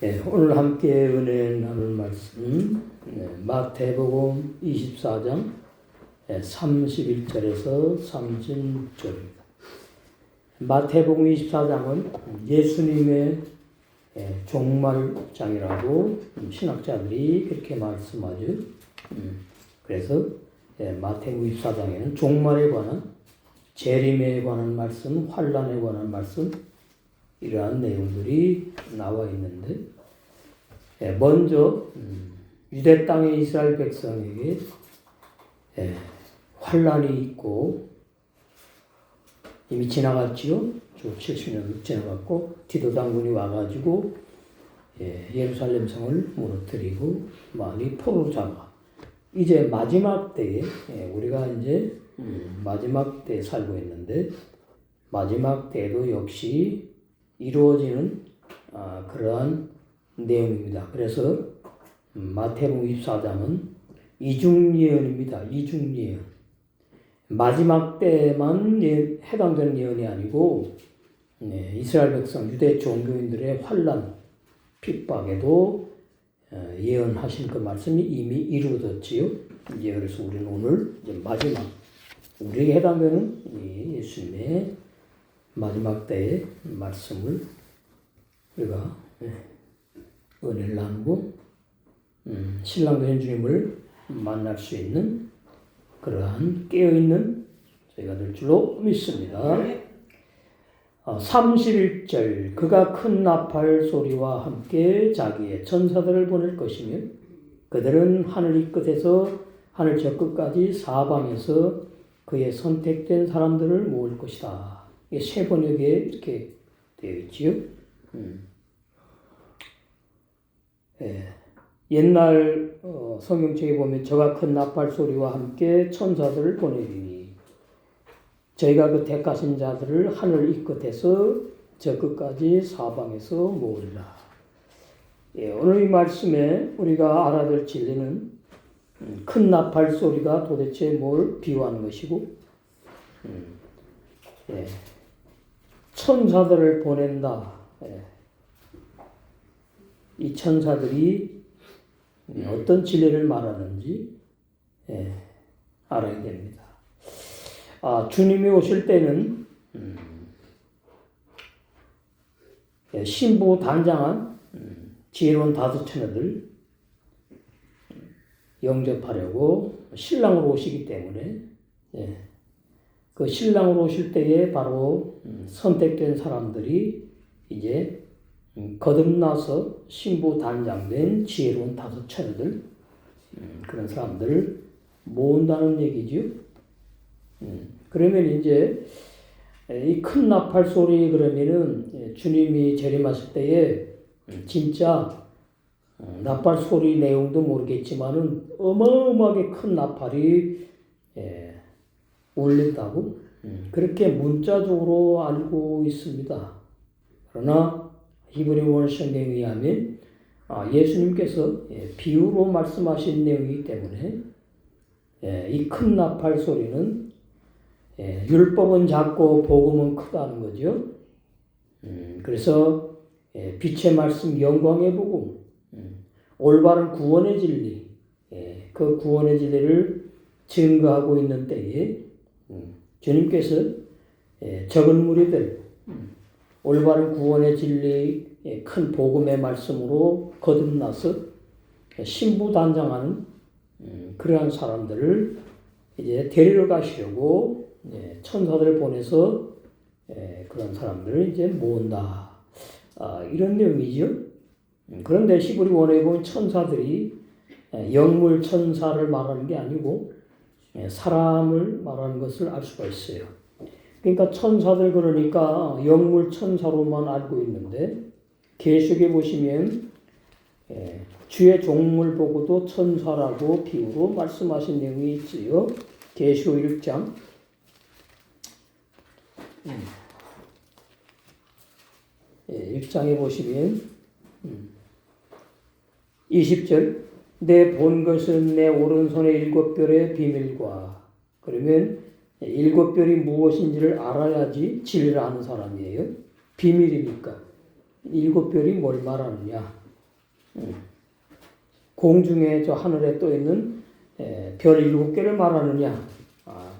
오늘 함께 은혜 나눌 말씀 마태복음 24장 31절에서 36절입니다. 마태복음 24장은 예수님의 종말장이라고 신학자들이 그렇게 말씀하죠. 그래서 마태복음 24장에는 종말에 관한, 재림에 관한 말씀, 환난에 관한 말씀, 이러한 내용들이 나와 있는데, 먼저 유대 땅의 이스라엘 백성에게 환난이 있고 이미 지나갔지요. 주 70년 지나갔고 디도 당군이 와가지고 예루살렘 성을 무너뜨리고 많이 포로로 잡아. 이제 마지막 때에 우리가 이제 마지막 때에 살고 있는데, 마지막 때도 역시 이루어지는 그러한 내용입니다. 그래서 마태복음 24장은 이중예언입니다. 이중예언. 마지막 때만 해당되는 예언이 아니고 이스라엘 백성, 유대 종교인들의 환난, 핍박에도 예언하신 그 말씀이 이미 이루어졌지요. 이제 그래서 우리는 오늘 이제 마지막, 우리에게 해당되는 예수님의 마지막 때의 말씀을 우리가 은혜를 나누고 신랑 되신 주님을 만날 수 있는 그러한 깨어있는 저희가 될 줄로 믿습니다. 31절, 그가 큰 나팔 소리와 함께 자기의 천사들을 보낼 것이며 그들은 하늘 이 끝에서 하늘 저 끝까지 사방에서 그의 선택된 사람들을 모을 것이다. 세 번역에 이렇게 되어 있지요. 옛날 성경책에 보면 저가 큰 나팔 소리와 함께 천사들을 보내리니 저희가 그 택하신 자들을 하늘 이 끝에서 저 끝까지 사방에서 모으리라. 오늘 이 말씀에 우리가 알아야 될 진리는 큰 나팔 소리가 도대체 뭘 비유하는 것이고, 천사들을 보낸다. 이 천사들이 어떤 진리를 말하는지 알아야 됩니다. 주님이 오실 때는 신부단장한 지혜로운 다섯 처녀들 영접하려고 신랑으로 오시기 때문에 그 신랑으로 오실 때에 바로 선택된 사람들이 이제 거듭나서 신부 단장된 지혜로운 다섯 처녀들, 그런 사람들을 모은다는 얘기지요. 그러면 이제 이 큰 나팔 소리, 그러면은 주님이 재림하실 때에 진짜 나팔 소리 내용도 모르겠지만은 어마어마하게 큰 나팔이 울린다고 그렇게 문자적으로 알고 있습니다. 그러나 히브리어 성경에 의하면 예수님께서 비유로 말씀하신 내용이기 때문에 이 큰 나팔 소리는 율법은 작고 복음은 크다는 거죠. 그래서 빛의 말씀, 영광의 복음, 올바른 구원의 진리, 그 구원의 진리를 증거하고 있는 때에 주님께서 적은 무리들, 올바른 구원의 진리, 큰 복음의 말씀으로 거듭나서 신부단장하는 그러한 사람들을 이제 데리러 가시려고 천사들을 보내서 그런 사람들을 이제 모은다. 이런 내용이죠. 그런데 히브리 원어에 보면 천사들이 영물 천사를 말하는 게 아니고 사람을 말하는 것을 알 수가 있어요. 그러니까 천사들, 그러니까 영물 천사로만 알고 있는데 계시록에 보시면 주의 종을 보고도 천사라고 비유로 말씀하신 내용이 있지요. 계시록 1장 1장에 보시면 20절, 내 본 것은 내 오른손의 일곱 별의 비밀과, 그러면 일곱 별이 무엇인지를 알아야지 진리를 아는 사람이에요. 비밀이니까. 일곱 별이 뭘 말하느냐. 공중에 저 하늘에 떠 있는 별 7개를 말하느냐?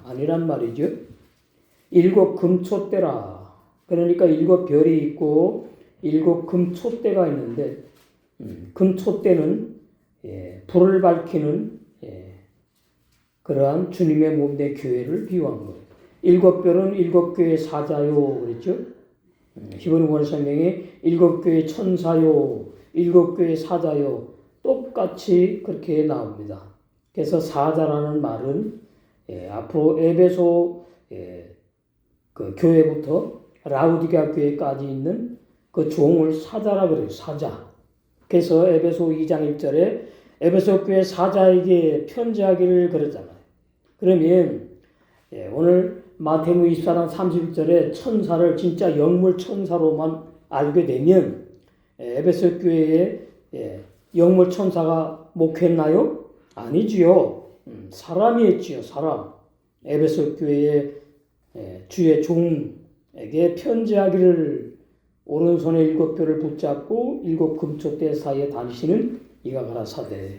아니란 말이죠. 7 금초대라. 그러니까 7 별이 있고 7 금초대가 있는데 금초대는 불을 밝히는 그러한 주님의 몸 내 교회를 비유한 거예요. 7 별은 7 교회 사자요 그랬죠. 히브리어 성경에 7 교회 천사요, 7 교회 사자요 똑같이 그렇게 나옵니다. 그래서 사자라는 말은 앞으로 에베소 그 교회부터 라우디게아 교회까지 있는 그 종을 사자라 그래요. 사자. 그래서 에베소 2장 1절에 에베소 교회 사자에게 편지하기를 그랬잖아요. 그러면 오늘 마태복음 24장 31절에 천사를 진짜 영물 천사로만 알게 되면 에베소 교회에 영물 천사가 목회했나요? 아니지요. 사람이 했지요. 사람. 에베소 교회의 주의 종에게 편지하기를 오른손에 7 별을 붙잡고 7 금초대 사이에 다니시는 이가 가라사대.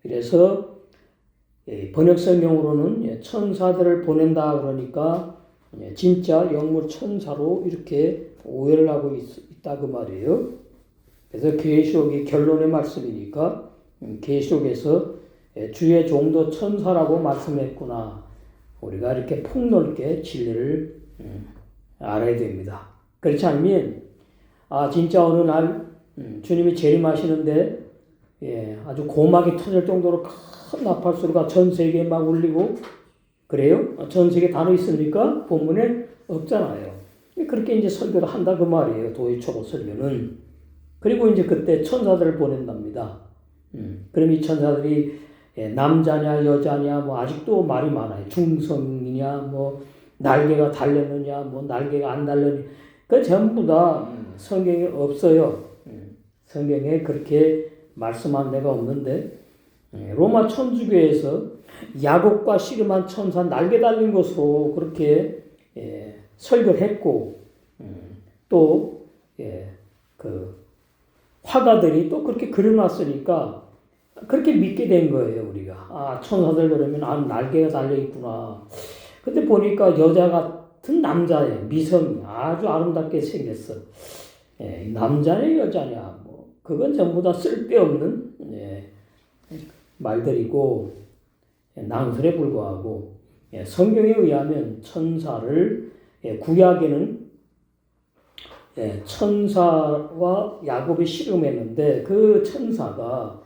그래서 번역성경으로는 천사들을 보낸다 그러니까 진짜 영물 천사로 이렇게 오해를 하고 있다 그 말이에요. 그래서 계시록이 결론의 말씀이니까 계시록에서 주의 종도 천사라고 말씀했구나. 우리가 이렇게 폭넓게 진리를 알아야 됩니다. 그렇지 않으면 진짜 어느 날 주님이 재림하시는데 아주 고막이 터질 정도로 큰 나팔 소리가 전 세계에 막 울리고 그래요? 전 세계에 다녀 있습니까? 본문에 없잖아요. 그렇게 이제 설교를 한다 그 말이에요. 도의 초보 설교는. 그리고 이제 그때 천사들을 보낸답니다. 그럼 이 천사들이 남자냐 여자냐 뭐 아직도 말이 많아요. 중성이냐 뭐 날개가 달렸느냐 뭐 날개가 안 달렸느냐 그 전부 다 성경에 없어요. 성경에 그렇게 말씀한 데가 없는데 로마 천주교에서 야곱과 씨름한 천사 날개 달린 것으로 그렇게 설교를 했고 또 그 화가들이 또 그렇게 그려놨으니까 그렇게 믿게 된 거예요. 우리가 천사들 그러면 날개가 달려 있구나. 근데 보니까 여자 같은 남자예요. 미성이 아주 아름답게 생겼어. 남자냐 여자냐 뭐 그건 전부 다 쓸데없는 말들이고 낭설에 불과하고 성경에 의하면 천사를 구약에는 천사와 야곱이 씨름했는데 그 천사가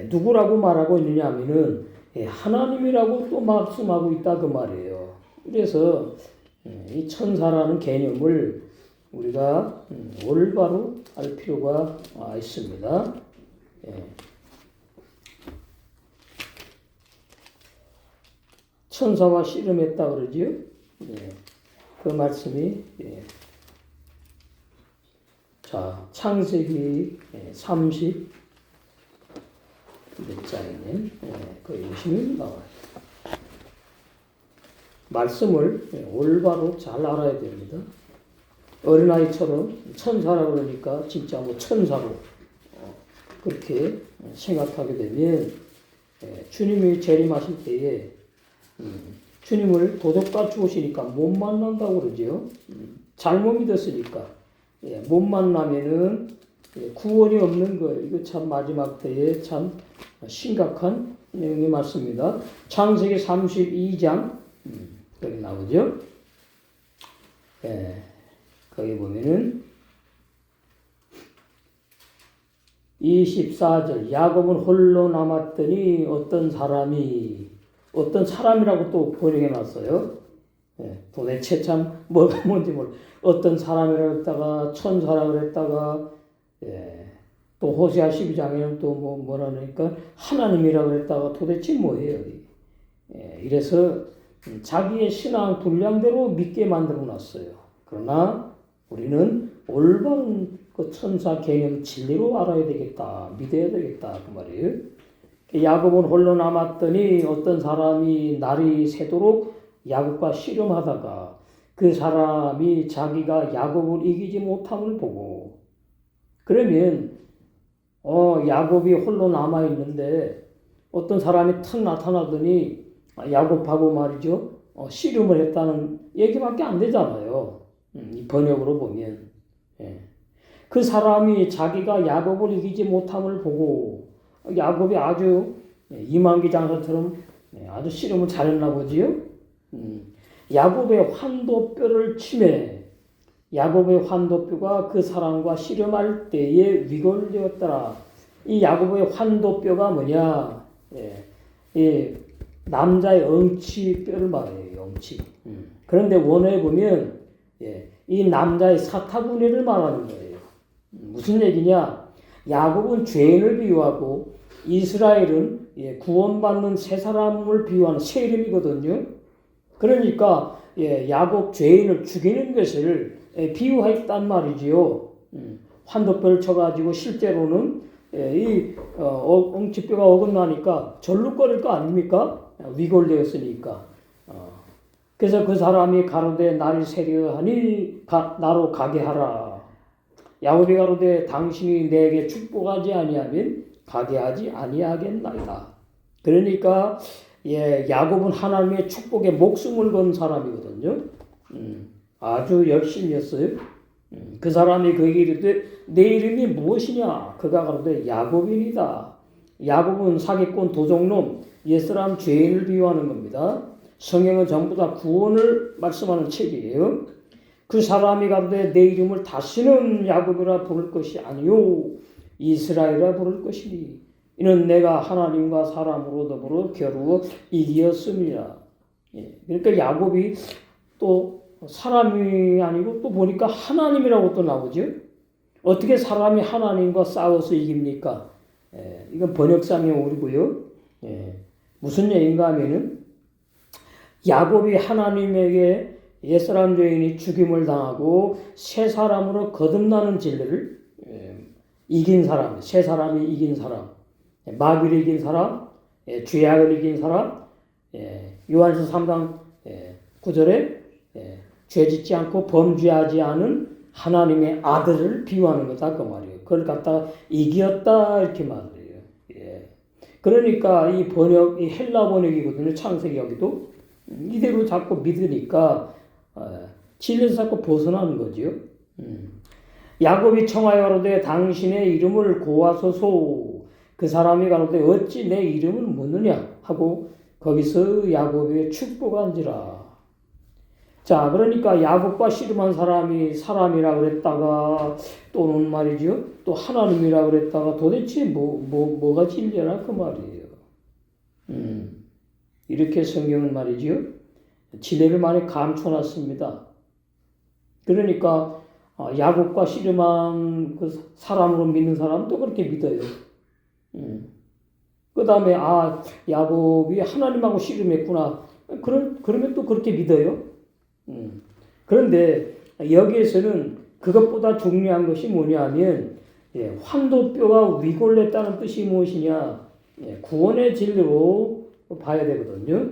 누구라고 말하고 있느냐 하면은 하나님이라고 또 말씀하고 있다 그 말이에요. 그래서 이 천사라는 개념을 우리가 올바로 알 필요가 있습니다. 천사와 씨름했다 그러지요. 그 말씀이 자 창세기 30 몇 장이네. 거기 보시면 나와요. 말씀을 올바로 잘 알아야 됩니다. 어린아이처럼 천사라고 그러니까 진짜 뭐 천사로 그렇게 생각하게 되면 주님이 재림하실 때에 주님을 도덕과 주시니까 못 만난다고 그러죠. 잘못 믿었으니까 못 만나면은 구원이 없는 거예요. 이거 참 마지막 때에 참 심각한 내용이 맞습니다. 창세기 32장 여기 나오죠. 거기 보면은 24절 야곱은 홀로 남았더니 어떤 사람이라고 또 번역해 놨어요. 도대체 참 뭐가 뭔지 몰라. 어떤 사람이라고 했다가 천사라고 했다가 또 호세아 12장에는 또 뭐라 그러니까 하나님이라고 했다가 도대체 뭐예요? 이래서 자기의 신앙 분량대로 믿게 만들어 놨어요. 그러나 우리는 올바른 그 천사 개념 진리로 알아야 되겠다. 믿어야 되겠다. 그 말이에요. 야곱은 홀로 남았더니 어떤 사람이 날이 새도록 야곱과 씨름하다가 그 사람이 자기가 야곱을 이기지 못함을 보고 그러면 야곱이 홀로 남아 있는데 어떤 사람이 탁 나타나더니 야곱하고 말이죠. 씨름을 했다는 얘기밖에 안 되잖아요. 이 번역으로 보면. 예. 그 사람이 자기가 야곱을 이기지 못함을 보고 야곱이 아주 이만기 장사처럼 아주 씨름을 잘했나 보지요. 야곱의 환도뼈를 치매 야곱의 환도뼈가 그 사람과 씨름할 때에 위골되었더라. 이 야곱의 환도뼈가 뭐냐? 이 남자의 엉치뼈를 말해요. 엉치. 그런데 원어에 보면 이 남자의 사타구니를 말하는 거예요. 무슨 얘기냐? 야곱은 죄인을 비유하고 이스라엘은 구원받는 새 사람을 비유하는 새 이름이거든요. 그러니까 야곱 죄인을 죽이는 것을 비유했단 말이지요. 환도뼈를 쳐가지고 실제로는 이 엉치뼈가 어긋나니까 절룩거릴 거 아닙니까? 위골되었으니까. 그래서 그 사람이 가로되 날이 세려하니 나로 가게 하라. 야곱이 가로되 당신이 내게 축복하지 아니하면 가게 하지 아니하겠나이다. 그러니까 야곱은 하나님의 축복에 목숨을 건 사람이거든요. 아주 열심히 했어요. 그 사람이 그에게 이르되 내 이름이 무엇이냐? 그가 가로되 야곱이니이다. 야곱은 사기꾼 도적놈 옛사람 죄인을 비유하는 겁니다. 성경은 전부 다 구원을 말씀하는 책이에요. 그 사람이 가로되 내 이름을 다시는 야곱이라 부를 것이 아니요 이스라엘이라 부를 것이니 이는 내가 하나님과 사람으로 더불어 겨루어 이기었음이라. 그러니까 야곱이 또 사람이 아니고 또 보니까 하나님이라고 또 나오죠. 어떻게 사람이 하나님과 싸워서 이깁니까? 이건 번역상의 오류고요. 무슨 얘기인가 하면은 야곱이 하나님에게 옛사람 죄인이 죽임을 당하고 새 사람으로 거듭나는 진리를 이긴 사람, 새 사람이 이긴 사람, 마귀를 이긴 사람, 죄악을 이긴 사람, 요한서 3장 9절에 죄짓지 않고 범죄하지 않은 하나님의 아들을 비유하는 거다 그 말이에요. 그걸 갖다가 이겼다 이렇게 말해요. 그러니까 이 번역, 이 헬라 번역이거든요. 창세기 여기도 이대로 자꾸 믿으니까 진리에서 자꾸 벗어나는 거죠. 야곱이 청하여 가로되 당신의 이름을 고하소서. 그 사람이 가로되 어찌 내 이름을 묻느냐 하고 거기서 야곱의 축복한지라. 자, 그러니까 야곱과 씨름한 사람이 사람이라 그랬다가 또는 말이죠. 또 하나님이라 그랬다가 도대체 뭐가 진리라 그 말이에요. 이렇게 성경은 말이죠. 진리를 많이 감춰놨습니다. 그러니까 야곱과 씨름한 그 사람으로 믿는 사람도 그렇게 믿어요. 그 다음에 야곱이 하나님하고 씨름했구나. 그러면 또 그렇게 믿어요. 그런데 여기에서는 그것보다 중요한 것이 뭐냐면 환도뼈가 위골됐다는 뜻이 무엇이냐. 구원의 진리로 봐야 되거든요.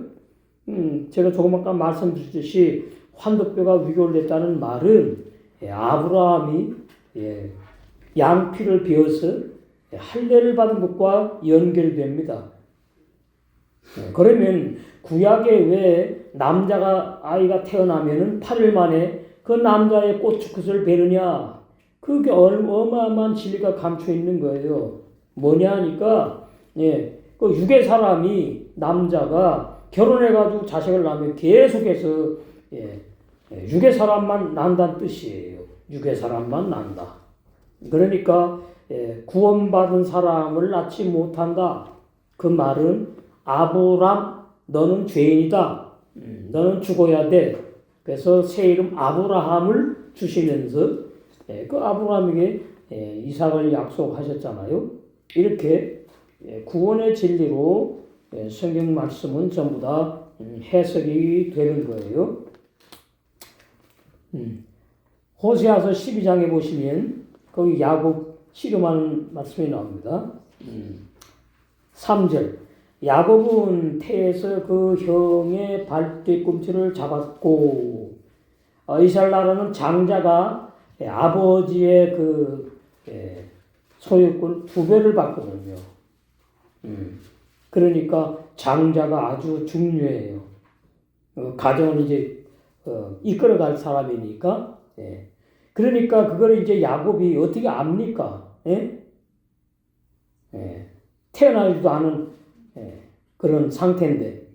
제가 조금 아까 말씀드렸듯이 환도뼈가 위골됐다는 말은 아브라함이 양피를 베어서 할례를 받은 것과 연결됩니다. 그러면 구약에 왜 남자가 아이가 태어나면은 8일 만에 그 남자의 꼬추끝을 베느냐? 그게 어마어마한 진리가 감춰 있는 거예요. 뭐냐 하니까 그 유괴 사람이 남자가 결혼해가지고 자식을 낳으면 계속해서 유괴 사람만 난다는 뜻이에요. 유괴 사람만 난다. 그러니까 구원받은 사람을 낳지 못한다. 그 말은 아브람 너는 죄인이다. 너는 죽어야 돼. 그래서 새 이름 아브라함을 주시면서 그 아브라함에게 이삭을 약속하셨잖아요. 이렇게 구원의 진리로 성경 말씀은 전부 다 해석이 되는 거예요. 호세아서 12장에 보시면 거기 야곱 씨름하는 말씀이 나옵니다. 3절 야곱은 태에서 그 형의 발뒤꿈치를 잡았고 이스라엘 나라는 장자가 아버지의 그 소유권 2배를 받거든요. 그러니까 장자가 아주 중요해요. 가정을 이제 이끌어갈 사람이니까. 예. 그러니까 그걸 이제 야곱이 어떻게 압니까? 예? 예. 태어나지도 않은 그런 상태인데.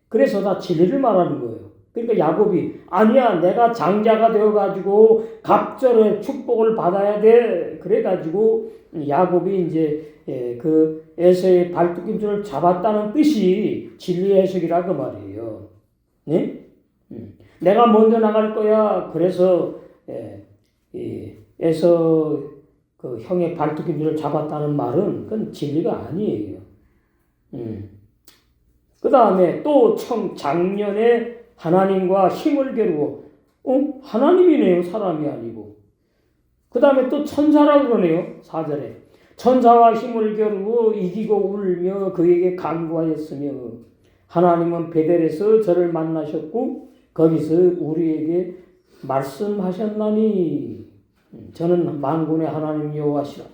그래서 다 진리를 말하는 거예요. 그러니까 야곱이 아니야 내가 장자가 되어가지고 갑절의 축복을 받아야 돼. 그래가지고 야곱이 이제 그 에서의 발뚝김술을 잡았다는 뜻이 진리의 해석이라 그 말이에요. 네? 내가 먼저 나갈 거야. 그래서 에서 그 형의 발뚝김술을 잡았다는 말은 그건 진리가 아니에요. 그 다음에 또 작년에 하나님과 힘을 겨루고, 하나님이네요. 사람이 아니고. 그 다음에 또 천사라고 그러네요. 4절에. 천사와 힘을 겨루고 이기고 울며 그에게 간구하였으며 하나님은 베델에서 저를 만나셨고 거기서 우리에게 말씀하셨나니 저는 만군의 하나님 여호와시라.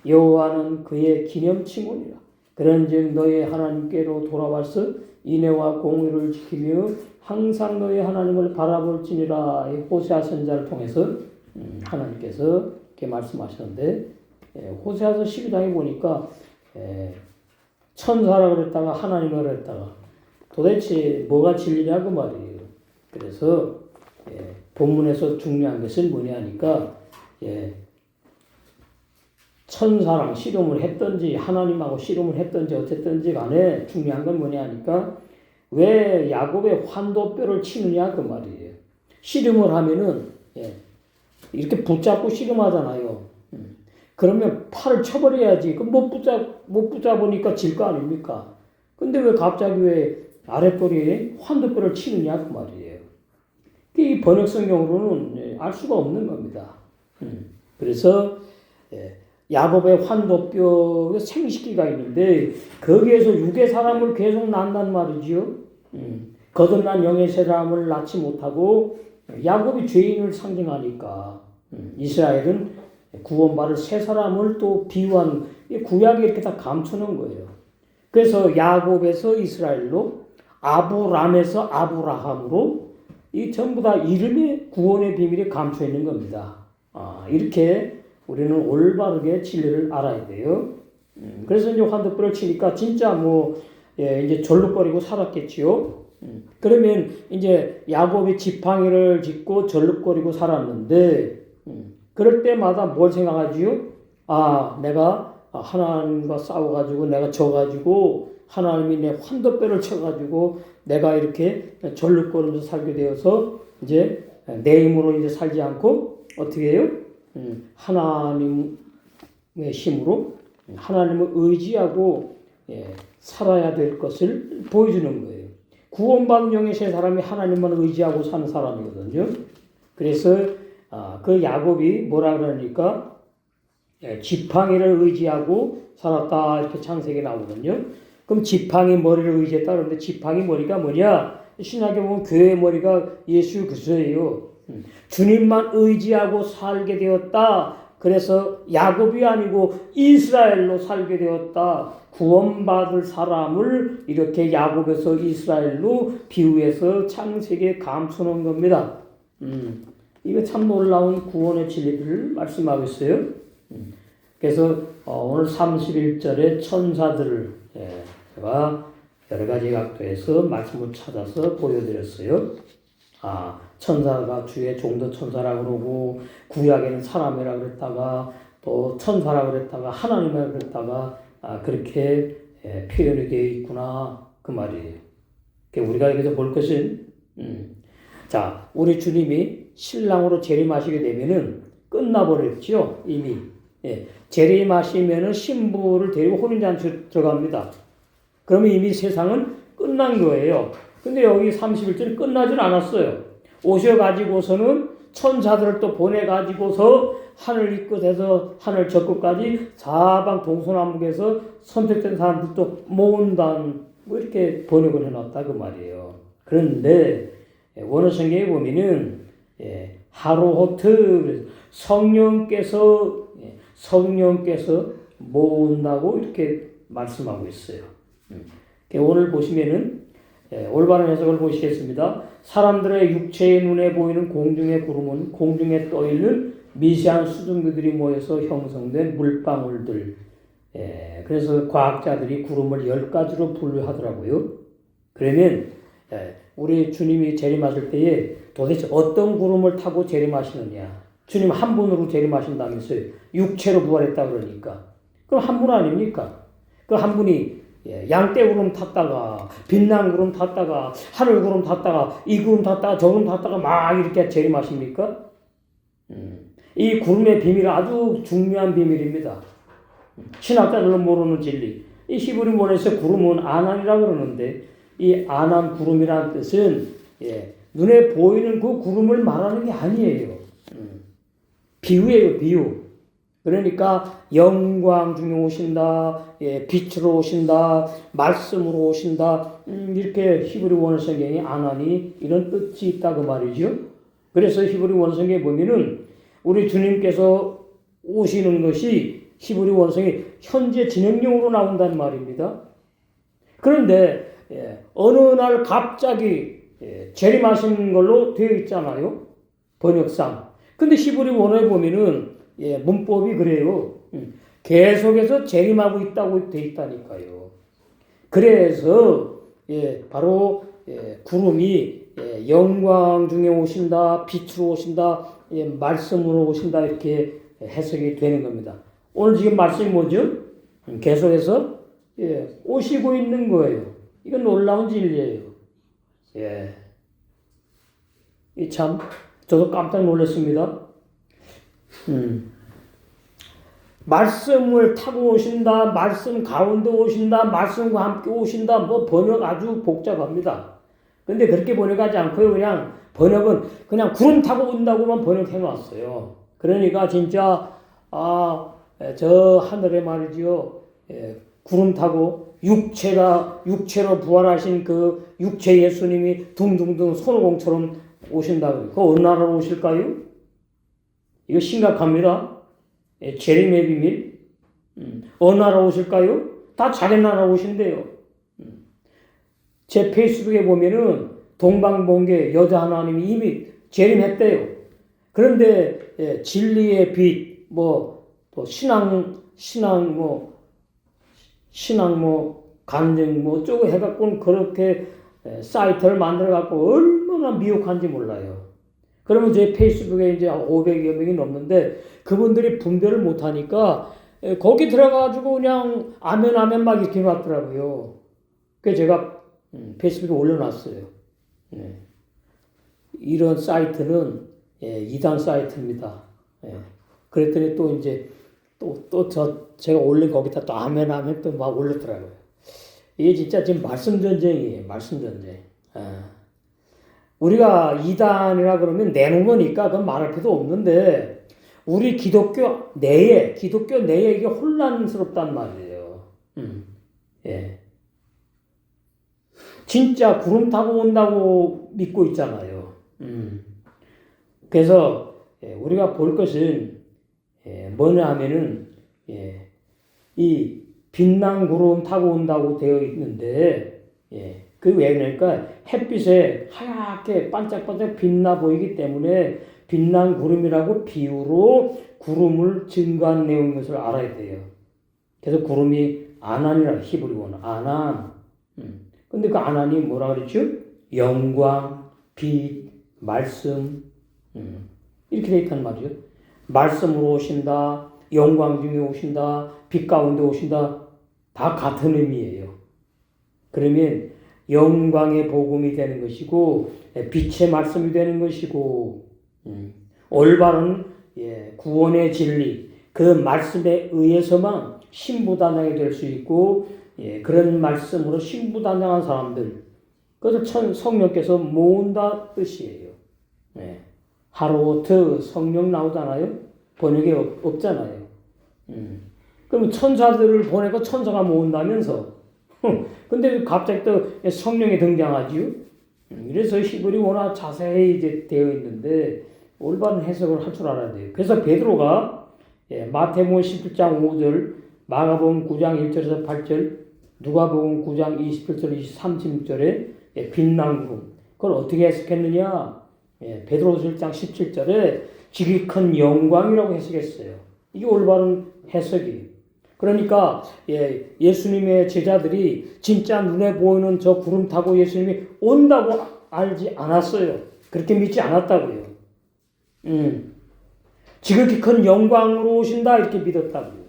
여호와는 그의 기념칭호니라. 그런즉 너의 하나님께로 돌아와서 인애와 공의를 지키며 항상 너의 하나님을 바라볼지니라. 호세아 선지자를 통해서 하나님께서 이렇게 말씀하셨는데 호세아서 12장에 보니까 천사라고 그랬다가 하나님이라고 그랬다가 도대체 뭐가 진리냐 그 말이에요. 그래서 본문에서 중요한 것은 뭐냐 하니까 천사랑 씨름을 했든지 하나님하고 씨름을 했든지 어쨌든지 간에 중요한 건 뭐냐 하니까 왜 야곱의 환도뼈를 치느냐 그 말이에요. 씨름을 하면은 이렇게 붙잡고 씨름하잖아요. 그러면 팔을 쳐버려야지. 그 못 붙잡으니까 질 거 아닙니까? 근데 왜 갑자기 왜 아랫도리에 환도뼈를 치느냐 그 말이에요. 이 번역 성경으로는 알 수가 없는 겁니다. 그래서 야곱의 환도뼈 생식기가 있는데 거기에서 육의 사람을 계속 낳는단 말이지요. 거듭난 영의 사람을 낳지 못하고 야곱이 죄인을 상징하니까 이스라엘은 구원받을 새 사람을 또 비유한 구약에 이렇게 다 감추는 거예요. 그래서 야곱에서 이스라엘로 아브람에서 아브라함으로 이 전부 다 이름의 구원의 비밀이 감춰 있는 겁니다. 이렇게 우리는 올바르게 진리를 알아야 돼요. 그래서 이제 환도뼈를 치니까 진짜 이제 절룩거리고 살았겠지요. 그러면 이제 야곱이 지팡이를 짚고 절룩거리고 살았는데, 그럴 때마다 뭘 생각하지요? 내가 하나님과 싸워가지고 내가 져가지고 하나님이 내 환도뼈를 쳐가지고 내가 이렇게 절룩거리면서 살게 되어서 이제 내 힘으로 이제 살지 않고 어떻게 해요? 하나님의 힘으로 하나님을 의지하고 살아야 될 것을 보여주는 거예요. 구원받은 영의 세 사람이 하나님만 의지하고 사는 사람이거든요. 그래서 그 야곱이 뭐라 그러니까 지팡이를 의지하고 살았다 이렇게 창세기에 나오거든요. 그럼 지팡이 머리를 의지했다 그러는데 지팡이 머리가 뭐냐? 신약에 보면 교회의 머리가 예수 그리스도예요. 주님만 의지하고 살게 되었다. 그래서 야곱이 아니고 이스라엘로 살게 되었다. 구원받을 사람을 이렇게 야곱에서 이스라엘로 비유해서 창세기에 감추는 겁니다. 이거 참 놀라운 구원의 진리들을 말씀하고 있어요. 그래서 오늘 31절에 천사들을 제가 여러 가지 각도에서 말씀을 찾아서 보여드렸어요. 천사가 주의 종도 천사라고 그러고 구약에는 사람이라고 그랬다가 또 천사라고 그랬다가 하나님이라고 그랬다가 그렇게 표현이 되어 있구나 그 말이에요. 우리가 여기서 볼 것은 자 우리 주님이 신랑으로 재림하시게 되면은 끝나버렸죠 이미. 재림하시면은 신부를 데리고 혼인잔치 들어갑니다. 그러면 이미 세상은 끝난 거예요. 근데 여기 31절이 끝나질 않았어요. 오셔가지고서는 천사들을 또 보내가지고서 하늘 이끝에서 하늘 저끝까지 사방 동서남북에서 선택된 사람들 또 모은다는 이렇게 번역을 해놨다 그 말이에요. 그런데 원어 성경에 보면은 하로호트 성령께서 성령께서 모은다고 이렇게 말씀하고 있어요. 오늘 보시면은 올바른 해석을 보시겠습니다. 사람들의 육체의 눈에 보이는 공중의 구름은 공중에 떠있는 미세한 수증기들이 모여서 형성된 물방울들. 그래서 과학자들이 구름을 10가지로 분류하더라고요. 그러면 우리 주님이 재림하실 때에 도대체 어떤 구름을 타고 재림하시느냐. 주님 한 분으로 재림하신다면서요. 육체로 부활했다 그러니까. 그럼 한 분 아닙니까? 그 한 분이 양떼 구름 탔다가 빛난 구름 탔다가 하늘 구름 탔다가 이 구름 탔다가 저 구름 탔다가 막 이렇게 재림하십니까? 이 구름의 비밀은 아주 중요한 비밀입니다. 신학자들은 모르는 진리. 이 히브리 원에서 구름은 아난이라고 그러는데 이 아난 구름이라는 뜻은 눈에 보이는 그 구름을 말하는 게 아니에요. 비유예요, 비유. 그러니까 영광 중에 오신다, 빛으로 오신다, 말씀으로 오신다, 이렇게 히브리 원어성경에 아난이 이런 뜻이 있다 그 말이죠. 그래서 히브리 원어성경에 보면은 우리 주님께서 오시는 것이 히브리 원어성이 현재 진행형으로 나온다는 말입니다. 그런데 어느 날 갑자기 재림하신 걸로 되어 있잖아요. 번역상. 근데 히브리 원어에 보면은 문법이 그래요. 계속해서 재림하고 있다고 되어 있다니까요. 그래서 바로 구름이 영광 중에 오신다, 빛으로 오신다, 말씀으로 오신다 이렇게 해석이 되는 겁니다. 오늘 지금 말씀이 뭐죠? 계속해서 오시고 있는 거예요. 이건 놀라운 진리예요. 이 참 저도 깜짝 놀랐습니다. 말씀을 타고 오신다, 말씀 가운데 오신다, 말씀과 함께 오신다, 뭐 번역 아주 복잡합니다. 근데 그렇게 번역하지 않고요. 그냥 번역은 그냥 구름 타고 온다고만 번역해 놨어요. 그러니까 진짜, 저 하늘에 말이지요. 구름 타고 육체로 부활하신 그 육체 예수님이 둥둥둥 손오공처럼 오신다고. 그 어느 나라로 오실까요? 이거 심각합니다. 재림의 비밀. 어느 나라 오실까요? 다 자기 나라 오신대요. 제 페이스북에 보면은 동방번개 여자 하나님이 이미 재림했대요. 그런데 진리의 빛, 또 신앙 간증 어쩌고 해갖고는 그렇게 사이트를 만들어갖고 얼마나 미혹한지 몰라요. 그러면 제 페이스북에 이제 500여 명이 넘는데 그분들이 분별을 못하니까 거기 들어가가지고 그냥 아멘 막 이렇게 놨더라고요. 그래서 제가 페이스북에 올려놨어요. 이런 사이트는 이단 사이트입니다. 그랬더니 또 이제 제가 올린 거기다 또 아멘 또 막 올렸더라고요. 이게 진짜 지금 말씀 전쟁이에요. 말씀 전쟁. 우리가 이단이라 그러면 내놓은 거니까 그건 말할 필요도 없는데 우리 기독교 내에 이게 혼란스럽단 말이에요. 진짜 구름 타고 온다고 믿고 있잖아요. 그래서 우리가 볼 것은 뭐냐 하면은 이 빛난 구름 타고 온다고 되어 있는데 그 왜 그러니까 햇빛에 하얗게 반짝반짝 빛나 보이기 때문에 빛난 구름이라고 비유로 구름을 증거한 내용인 것을 알아야 돼요. 그래서 구름이 아난이라 히브리 원어 아난. 근데 그 아난이 뭐라 그랬죠? 영광, 빛, 말씀. 이렇게 되어 있단 말이죠. 말씀으로 오신다, 영광 중에 오신다, 빛 가운데 오신다. 다 같은 의미예요. 그러면 영광의 복음이 되는 것이고 빛의 말씀이 되는 것이고 올바른 구원의 진리 그 말씀에 의해서만 신부단장이 될 수 있고 그런 말씀으로 신부단장한 사람들 그래서 성령께서 모은다 뜻이에요. 하로트 성령 나오잖아요. 번역에 없잖아요. 그럼 천사들을 보내고 천사가 모은다면서 근데 갑자기 또 성령이 등장하지요. 그래서 히브리 워낙 자세히 이제 되어 있는데 올바른 해석을 할 줄 알아야 돼요. 그래서 베드로가 마태복음 17장 5절, 마가복음 9장 1절에서 8절, 누가복음 9장 21절, 30절에 빛난 구름. 그걸 어떻게 해석했느냐? 베드로후서 1장 17절에 지극히 큰 영광이라고 해석했어요. 이게 올바른 해석이에요. 그러니까 예수님의 제자들이 진짜 눈에 보이는 저 구름 타고 예수님이 온다고 알지 않았어요. 그렇게 믿지 않았다고요. 지극히 큰 영광으로 오신다 이렇게 믿었다고요.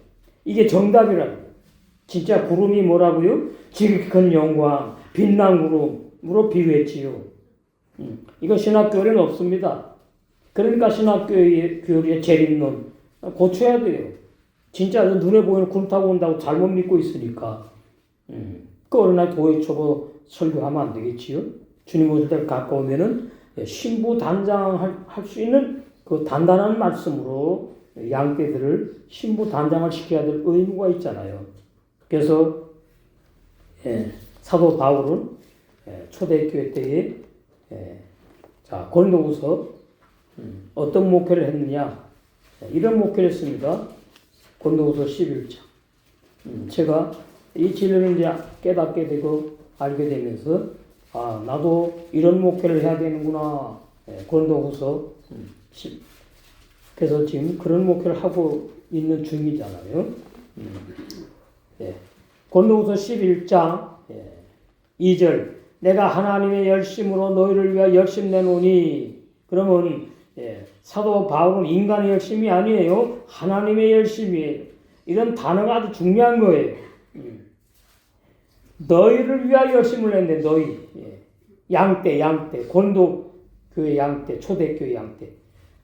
이게 정답이라고요. 진짜 구름이 뭐라고요? 지극히 큰 영광, 빛난 구름으로 비유했지요. 이거 신학교에는 없습니다. 그러니까 신학교의 재림론 고쳐야 돼요. 진짜 눈에 보이는 구름 타고 온다고 잘못 믿고 있으니까. 그 어느 날 도회 초보 설교하면 안 되겠지요. 주님 오실 때 가까우면은 신부 단장할 수 있는 그 단단한 말씀으로 양떼들을 신부 단장을 시켜야 될 의무가 있잖아요. 그래서 사도 바울은 초대교회 때에 고린도후서 어떤 목회를 했느냐, 이런 목회를 했습니다. 고린도후서 11장. 제가 이 진리를 이제 깨닫게 되고 알게 되면서 나도 이런 목회를 해야 되는구나. 고린도후서 10. 그래서 지금 그런 목회를 하고 있는 중이잖아요. 고린도후서 11장 2절. 내가 하나님의 열심으로 너희를 위하여 열심 내노니. 그러면 사도 바울은 인간의 열심이 아니에요. 하나님의 열심이에요. 이런 단어가 아주 중요한 거예요. 너희를 위하여 열심을 냈는데 너희 양떼 고린도 교회 양떼 초대교회 양떼.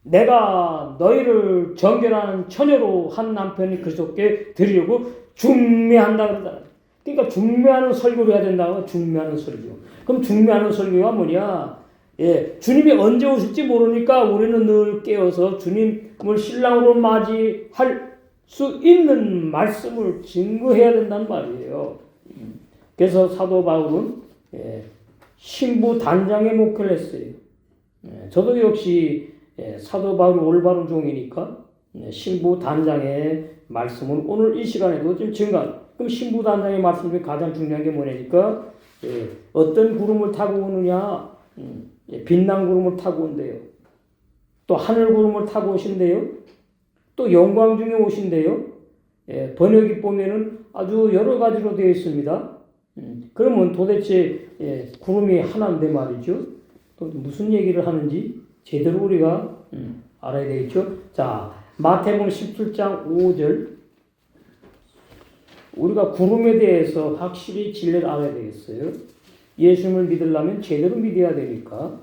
내가 너희를 정결한 처녀로 한 남편이 그리스도께 드리려고 중매한다 그러잖아요. 그러니까 중매하는 설교를 해야 된다고. 중매하는 설교. 그럼 중매하는 설교가 뭐냐? 주님이 언제 오실지 모르니까 우리는 늘 깨어서 주님을 신랑으로 맞이할 수 있는 말씀을 증거해야 된단 말이에요. 그래서 사도 바울은 신부 단장의 목회를 했어요. 저도 역시 사도 바울이 올바른 종이니까 신부 단장의 말씀은 오늘 이 시간에도 좀 증가. 그럼 신부 단장의 말씀 중에 가장 중요한 게 뭐냐니까 어떤 구름을 타고 오느냐? 빛난 구름을 타고 온대요. 또 하늘 구름을 타고 오신대요. 또 영광 중에 오신대요. 번역이 보면은 아주 여러 가지로 되어 있습니다. 그러면 도대체 구름이 하나인데 말이죠. 또 무슨 얘기를 하는지 제대로 우리가 알아야 되겠죠. 자, 마태복음 17장 5절. 우리가 구름에 대해서 확실히 진리를 알아야 되겠어요. 예수님을 믿으려면 제대로 믿어야 되니까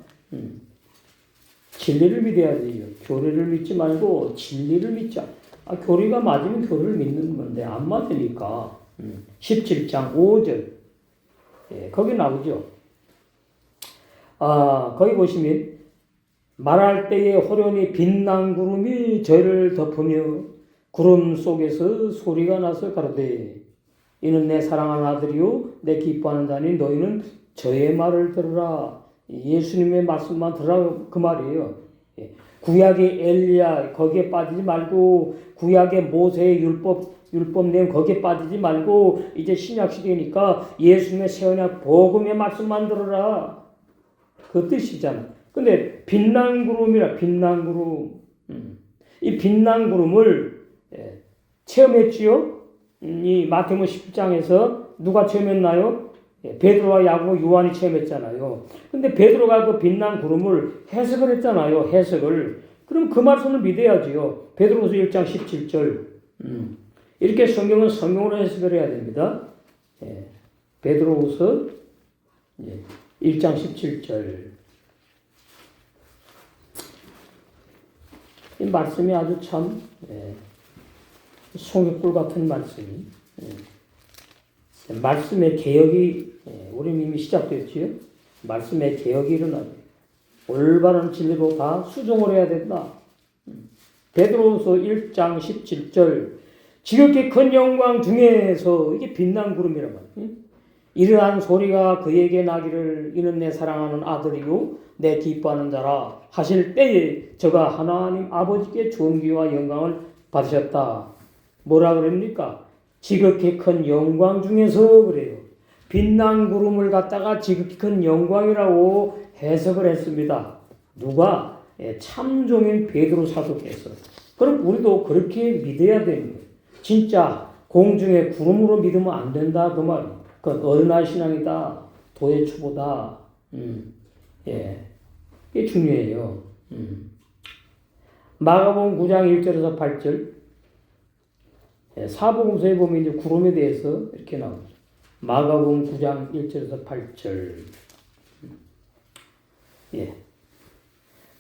진리를 믿어야 돼요. 교리를 믿지 말고 진리를 믿자. 교리가 맞으면 교리를 믿는 건데 안 맞으니까 17장 5절 거기 나오죠. 거기 보시면 말할 때에 호련히 빛난 구름이 저희를 덮으며 구름 속에서 소리가 나서 가로되 이는 내 사랑하는 아들이요 내 기뻐하는 자니 너희는 저의 말을 들으라. 예수님의 말씀만 들으라 그 말이에요. 구약의 엘리야 거기에 빠지지 말고 구약의 모세의 율법 내용 거기에 빠지지 말고 이제 신약 시대니까 예수님의 새 언약 복음의 말씀만 들으라. 그 뜻이잖아. 근데 빛난 구름이라 빛난 구름. 이 빛난 구름을 체험했지요? 이 마태복음 10장에서 누가 체험했나요? 베드로와 야고보 요한이 체험했잖아요. 근데 베드로가 그 빛난 구름을 해석을 했잖아요. 해석을. 그럼 그 말씀을 믿어야지요. 베드로후서 1장 17절. 이렇게 성경은 성경으로 해석을 해야 됩니다. 베드로후서 1장 17절. 이 말씀이 아주 참 송이꿀 같은 말씀이 말씀의 개혁이 우리는 이미 시작됐지요. 말씀의 개혁이 일어나요. 올바른 진리로 다 수정을 해야 된다. 베드로후서 1장 17절 지극히 큰 영광 중에서 이게 빛난 구름이란 말이에요. 이러한 소리가 그에게 나기를 이는 내 사랑하는 아들이요 내 기뻐하는 자라 하실 때에 저가 하나님 아버지께 존귀와 영광을 받으셨다. 뭐라 그럽니까? 지극히 큰 영광 중에서 그래요. 빛난 구름을 갖다가 지극히 큰 영광이라고 해석을 했습니다. 누가? 참종인 베드로 사도께서. 그럼 우리도 그렇게 믿어야 되는 거예요. 진짜 공중의 구름으로 믿으면 안 된다 그 말이에요. 그건 어른한 신앙이다. 도의 초보다. 예, 이게 중요해요. 마가복음 9장 1절에서 8절. 사복음서에 보면 이제 구름에 대해서 이렇게 나오죠. 마가복음 9장 1절에서 8절. 예.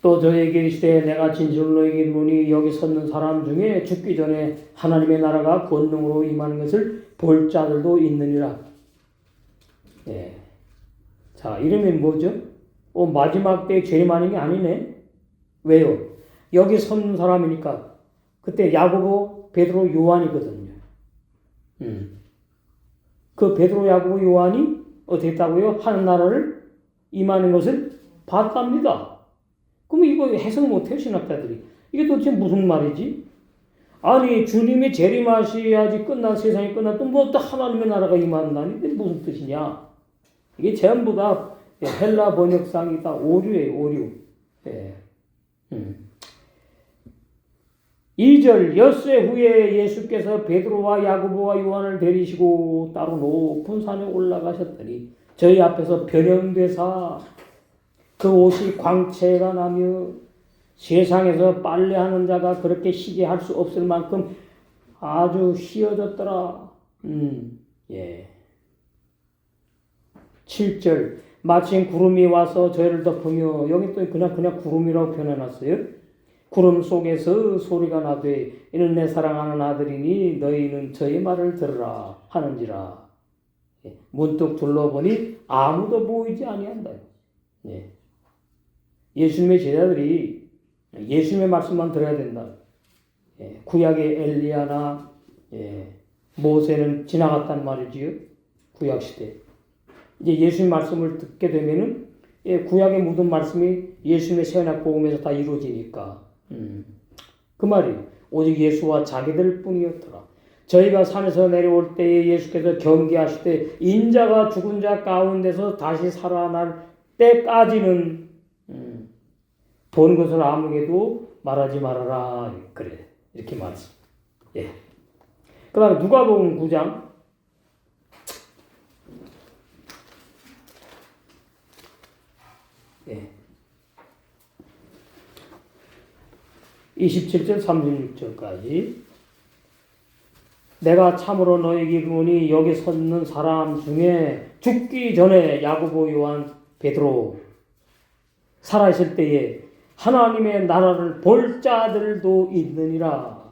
또 저에게 이르시되 내가 진실로 너에게 이르노니 여기 섰는 사람 중에 죽기 전에 하나님의 나라가 권능으로 임하는 것을 볼 자들도 있느니라. 예. 자, 이러면 뭐죠? 마지막 때 재림하는 게 아니네. 왜요? 여기 선 사람이니까 그때 야고보, 베드로, 요한이거든요. 그 베드로, 야고보, 요한이 어떻게 했다고요? 하는 나라를 임하는 것을 봤답니다. 그럼 이거 해석 못해요, 신학자들이. 이게 도대체 무슨 말이지? 아니, 주님이 재림하셔야지 세상이 끝났던 뭐 또 하나님의 나라가 임한다니? 이게 무슨 뜻이냐? 이게 전부 다 헬라 번역상이 다 오류예요, 오류. 예. 2절 엿새 후에 예수께서 베드로와 야고보와 요한을 데리시고 따로 높은 산에 올라가셨더니 저희 앞에서 변형되사 그 옷이 광채가 나며 세상에서 빨래하는 자가 그렇게 희게 할 수 없을 만큼 아주 희어졌더라. 예. 7절 마침 구름이 와서 저희를 덮으며 여기 또 그냥 구름이라고 표현해놨어요. 구름 속에서 소리가 나되 이는 내 사랑하는 아들이니 너희는 저의 말을 들으라 하는지라. 예. 문득 둘러보니 아무도 보이지 아니한다. 예. 예수님의 제자들이 예수님의 말씀만 들어야 된다. 예. 구약의 엘리야나 모세는 지나갔단 말이지요. 구약 시대. 이제 예수님 말씀을 듣게 되면은 구약의 모든 말씀이 예수님의 새언약 복음에서 다 이루어지니까. 그 말이 오직 예수와 자기들 뿐이었더라. 저희가 산에서 내려올 때에 예수께서 경계하실 때 인자가 죽은 자 가운데서 다시 살아날 때까지는 본 것을 아무에게도 말하지 말아라. 그래. 이렇게 말했습니다. 예. 그 다음에 누가복음 9장 27절 36절까지 내가 참으로 너에게 이르노니 여기 섰는 사람 중에 죽기 전에 야고보, 요한, 베드로 살아있을 때에 하나님의 나라를 볼 자들도 있느니라.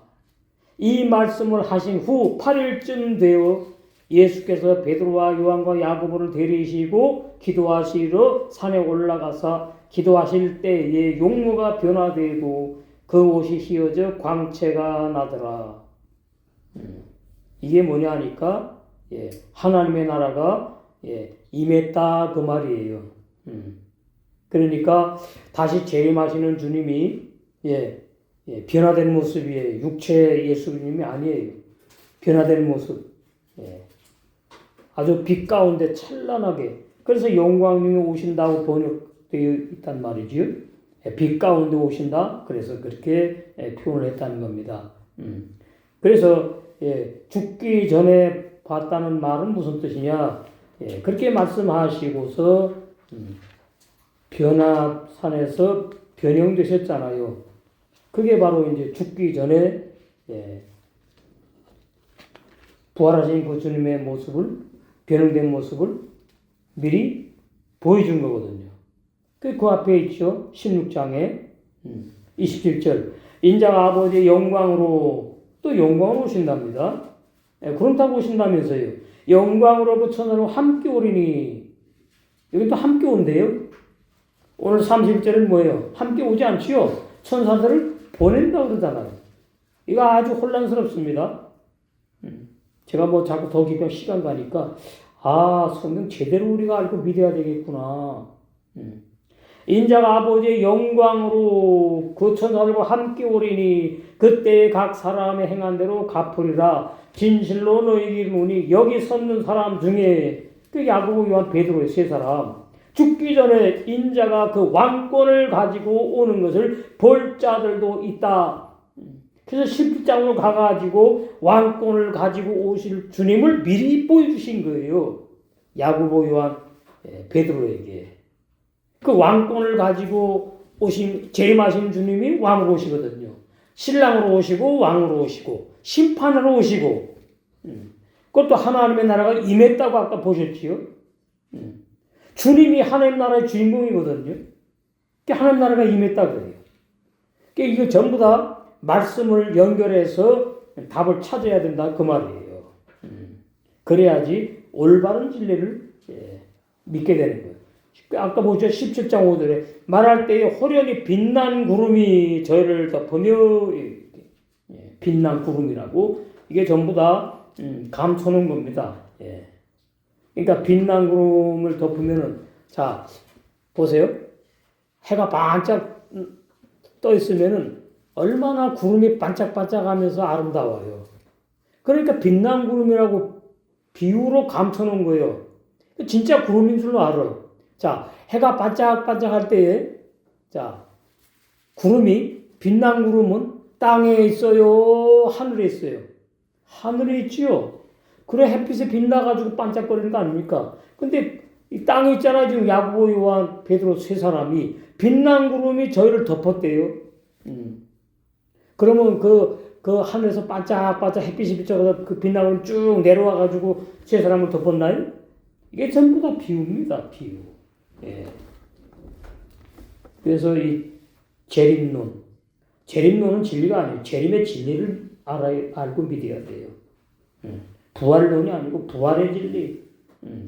이 말씀을 하신 후 8일쯤 되어 예수께서 베드로와 요한과 야고보를 데리시고 기도하시러 산에 올라가서 기도하실 때에 용모가 변화되고 그 옷이 휘어져 광채가 나더라. 이게 뭐냐 하니까 하나님의 나라가 임했다 그 말이에요. 그러니까 다시 재림하시는 주님이 변화된 모습이에요. 육체 예수님이 아니에요. 변화된 모습. 아주 빛 가운데 찬란하게. 그래서 영광 중에 오신다고 번역되어 있단 말이지요. 빛 가운데 오신다. 그래서 그렇게 표현을 했다는 겁니다. 그래서 죽기 전에 봤다는 말은 무슨 뜻이냐? 그렇게 말씀하시고서 변화산에서 변형되셨잖아요. 그게 바로 이제 죽기 전에 부활하신 그 주님의 모습을, 변형된 모습을 미리 보여준 거거든요. 그 앞에 있죠. 16장에 27절 인자가 아버지의 영광으로 또 영광으로 오신답니다. 그렇다고 오신다면서요. 영광으로 그 천사로 함께 오리니 여기 또 함께 온대요. 오늘 30절은 뭐예요? 함께 오지 않지요. 천사들을 보낸다고 그러잖아요. 이거 아주 혼란스럽습니다. 제가 뭐 자꾸 더 깊게 시간 가니까 성경 제대로 우리가 알고 믿어야 되겠구나. 인자가 아버지의 영광으로 그 천사들과 함께 오리니 그때에 각 사람의 행한 대로 갚으리라. 진실로 너희에게 이르노니 여기 섰는 사람 중에 그 야고보 요한 베드로의 세 사람 죽기 전에 인자가 그 왕권을 가지고 오는 것을 볼 자들도 있다. 그래서 십자장으로 가가지고 왕권을 가지고 오실 주님을 미리 보여주신 거예요. 야고보 요한 베드로에게. 그 왕권을 가지고 오신 재림하신 주님이 왕으로 오시거든요. 신랑으로 오시고 왕으로 오시고 심판으로 오시고 그것도 하나님의 나라가 임했다고 아까 보셨지요. 주님이 하나님 나라의 주인공이거든요. 하나님 나라가 임했다고 그래요. 이거 전부 다 말씀을 연결해서 답을 찾아야 된다 그 말이에요. 그래야지 올바른 진리를 믿게 되는 거예요. 아까 보죠. 17장 5절에 말할 때에 호련히 빛난 구름이 저희를 덮으며 빛난 구름이라고 이게 전부 다 감춰놓은 겁니다. 그러니까 빛난 구름을 덮으면은 자 보세요. 해가 반짝 떠 있으면은 얼마나 구름이 반짝반짝하면서 아름다워요. 그러니까 빛난 구름이라고 비유로 감춰놓은 거예요. 진짜 구름인 줄로 알아요. 자, 해가 반짝반짝할 때에 자 구름이 빛난 구름은 땅에 있어요, 하늘에 있어요. 하늘에 있지요. 그래 햇빛에 빛나가지고 반짝거리는 거 아닙니까? 근데 이 땅에 있잖아. 지금 야고보 요한 베드로 세 사람이 빛난 구름이 저희를 덮었대요. 그러면 그 하늘에서 반짝반짝 햇빛이 비쳐서 그 빛난 구름 쭉 내려와가지고 세 사람을 덮었나요? 이게 전부 다 비유입니다. 비유. 그래서 이 재림론은 진리가 아니에요. 재림의 진리를 알고 믿어야 돼요. 부활론이 아니고 부활의 진리.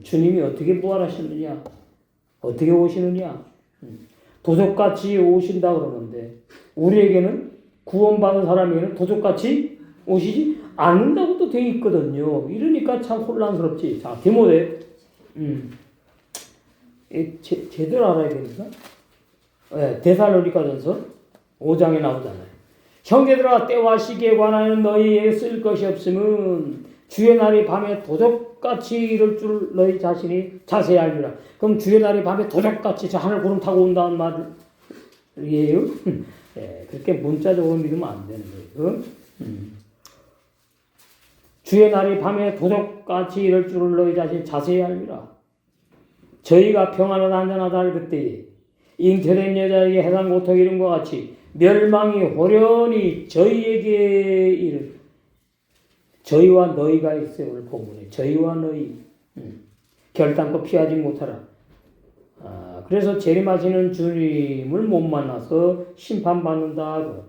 주님이 어떻게 부활하셨느냐, 어떻게 오시느냐, 도적같이 오신다 그러는데 우리에게는 구원받은 사람에게는 도적같이 오시지 않는다고 또 되어 있거든요. 이러니까 참 혼란스럽지. 자, 디모데 제대로 알아야 됩니다. 데살로니가전서 5장에 나오잖아요. 형제들아 때와 시기에 관하여 너희에게 쓸 것이 없음은 주의 날이 밤에 도적같이 이럴 줄 너희 자신이 자세히 알리라. 그럼 주의 날이 밤에 도적같이 저 하늘 구름 타고 온다는 말이에요. 그렇게 문자적으로 믿으면 안 되는 거예요. 주의 날이 밤에 도적같이 이럴 줄을 너희 자신이 자세히 알리라. 저희가 평안하다 안전하다 할 그때에 잉태된 여자에게 해당 고통 이름과 같이 멸망이 호련히 저희에게 이를 저희와 너희가 있어요. 오늘 본문에 저희와 너희 결단코 피하지 못하라. 그래서 재림하시는 주님을 못 만나서 심판받는다.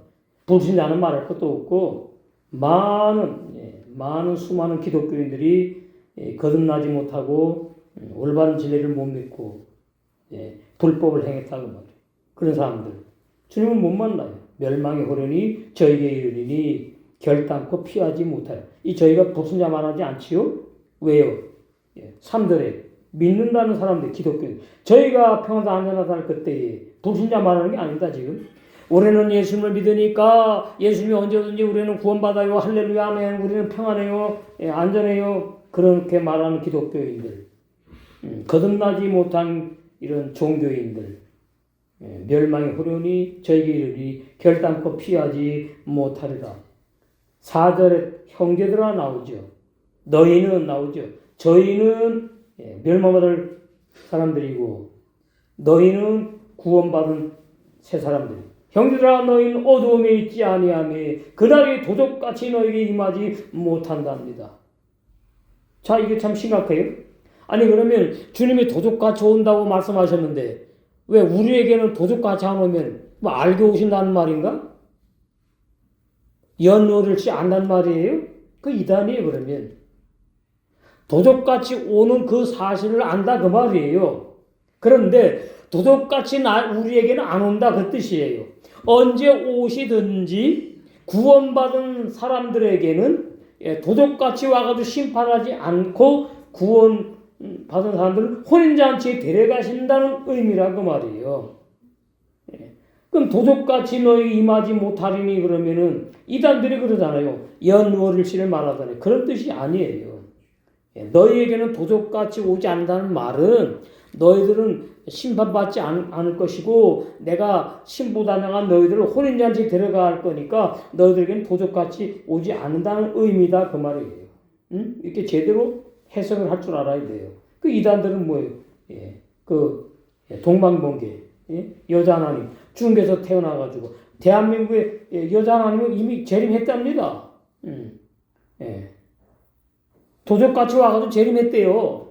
불신자는 말할 것도 없고 많은 수많은 기독교인들이 거듭나지 못하고 올바른 진리를 못 믿고 불법을 행했다고 말이에요. 그런 사람들 주님은 못 만나요. 멸망의 호련이 저에게 이르리니 결단코 피하지 못하여. 이 저희가 불신자 말하지 않지요? 왜요? 3절에 믿는다는 사람들 기독교인 저희가 평안하다 안전하다 할 그때에 불신자 말하는 게 아니다 지금. 올해는 예수님을 믿으니까 예수님이 언제든지 우리는 구원받아요. 할렐루야 아멘. 우리는 평안해요. 안전해요. 그렇게 말하는 기독교인들. 거듭나지 못한 이런 종교인들. 멸망의 호련이 저에게 이르리 결단코 피하지 못하리라. 4절에 형제들아 나오죠. 너희는 나오죠. 저희는 멸망받을 사람들이고 너희는 구원받은 새 사람들. 형제들아 너희는 어두움에 있지 아니하며 그날이 도적같이 너희에게 임하지 못한답니다. 자, 이게 참 심각해요. 아니 그러면 주님이 도적같이 온다고 말씀하셨는데 왜 우리에게는 도적같이 안 오면 뭐 알게 오신다는 말인가? 연월일치 안단 말이에요? 그 이단이에요. 그러면 도적같이 오는 그 사실을 안다 그 말이에요. 그런데 도적같이 우리에게는 안 온다 그 뜻이에요. 언제 오시든지 구원받은 사람들에게는 도적같이 와가지고 심판하지 않고 구원받은 사람들을 혼인잔치에 데려가신다는 의미라고 말이에요. 그럼 도적같이 너희 임하지 못하리니 그러면은 이단들이 그러잖아요. 연월일신을 말하잖아요. 그런 뜻이 아니에요. 너희에게는 도적같이 오지 않는다는 말은 너희들은 심판받지 않을 것이고 내가 신부다명한 너희들을 혼인잔치 데려갈 거니까 너희들에게는 도적같이 오지 않는다는 의미다 그 말이에요. 응? 이렇게 제대로 해석을 할 줄 알아야 돼요. 그 이단들은 뭐예요? 동방번개, 여자 하나님 중국에서 태어나가지고 대한민국의 여자 하나님은 이미 재림했답니다. 도적같이 와가지고 재림했대요.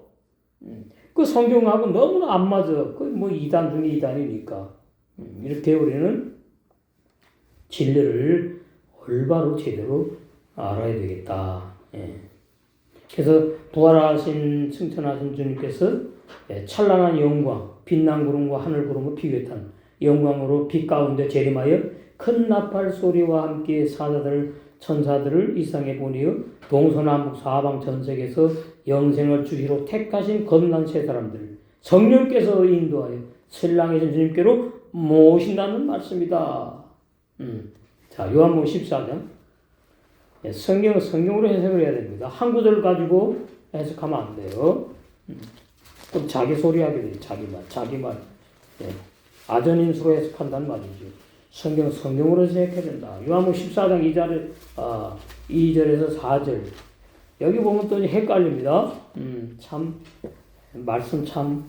그 성경하고 너무나 안 맞아. 그 뭐 이단 중에 이단이니까. 이렇게 우리는 진리를 올바로 제대로 알아야 되겠다. 그래서 부활하신 승천하신 주님께서 찬란한 영광, 빛난 구름과 하늘 구름을 비교했던 영광으로 빛 가운데 재림하여 큰 나팔 소리와 함께 사자들 천사들을 이 땅에 보내어 동서남북 사방 전색에서 영생을 주시로 택하신 겁난 세 사람들을 성령께서 인도하여 신랑이신 주님께로 모신다는 말씀이다. 자, 요한복음 14장. 성경은 성경으로 해석을 해야 됩니다. 한 구절 가지고 해석하면 안 돼요. 그럼 자기 소리 하게 돼요. 자기 말. 아전인수로 해석한다는 말이죠. 성경으로 해석해야 된다. 요한복음 14장 2절에서 4절. 여기 보면 또 헷갈립니다. 참, 말씀 참,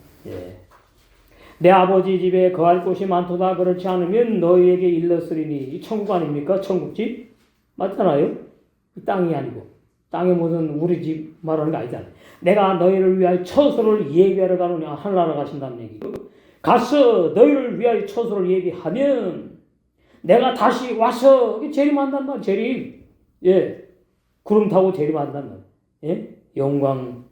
내 아버지 집에 거할 곳이 많도다. 그렇지 않으면 너희에게 일렀으리니. 이 천국 아닙니까? 천국집? 맞잖아요? 땅이 아니고. 땅에 무슨 우리 집 말하는 거 아니잖아요. 내가 너희를 위하여 처소를 예비하러 가느냐. 하늘나라 가신다는 얘기고. 가서 너희를 위하여 처소를 예비하면 내가 다시 와서 재림한단 말. 재림. 구름 타고 재림한단 말. 영광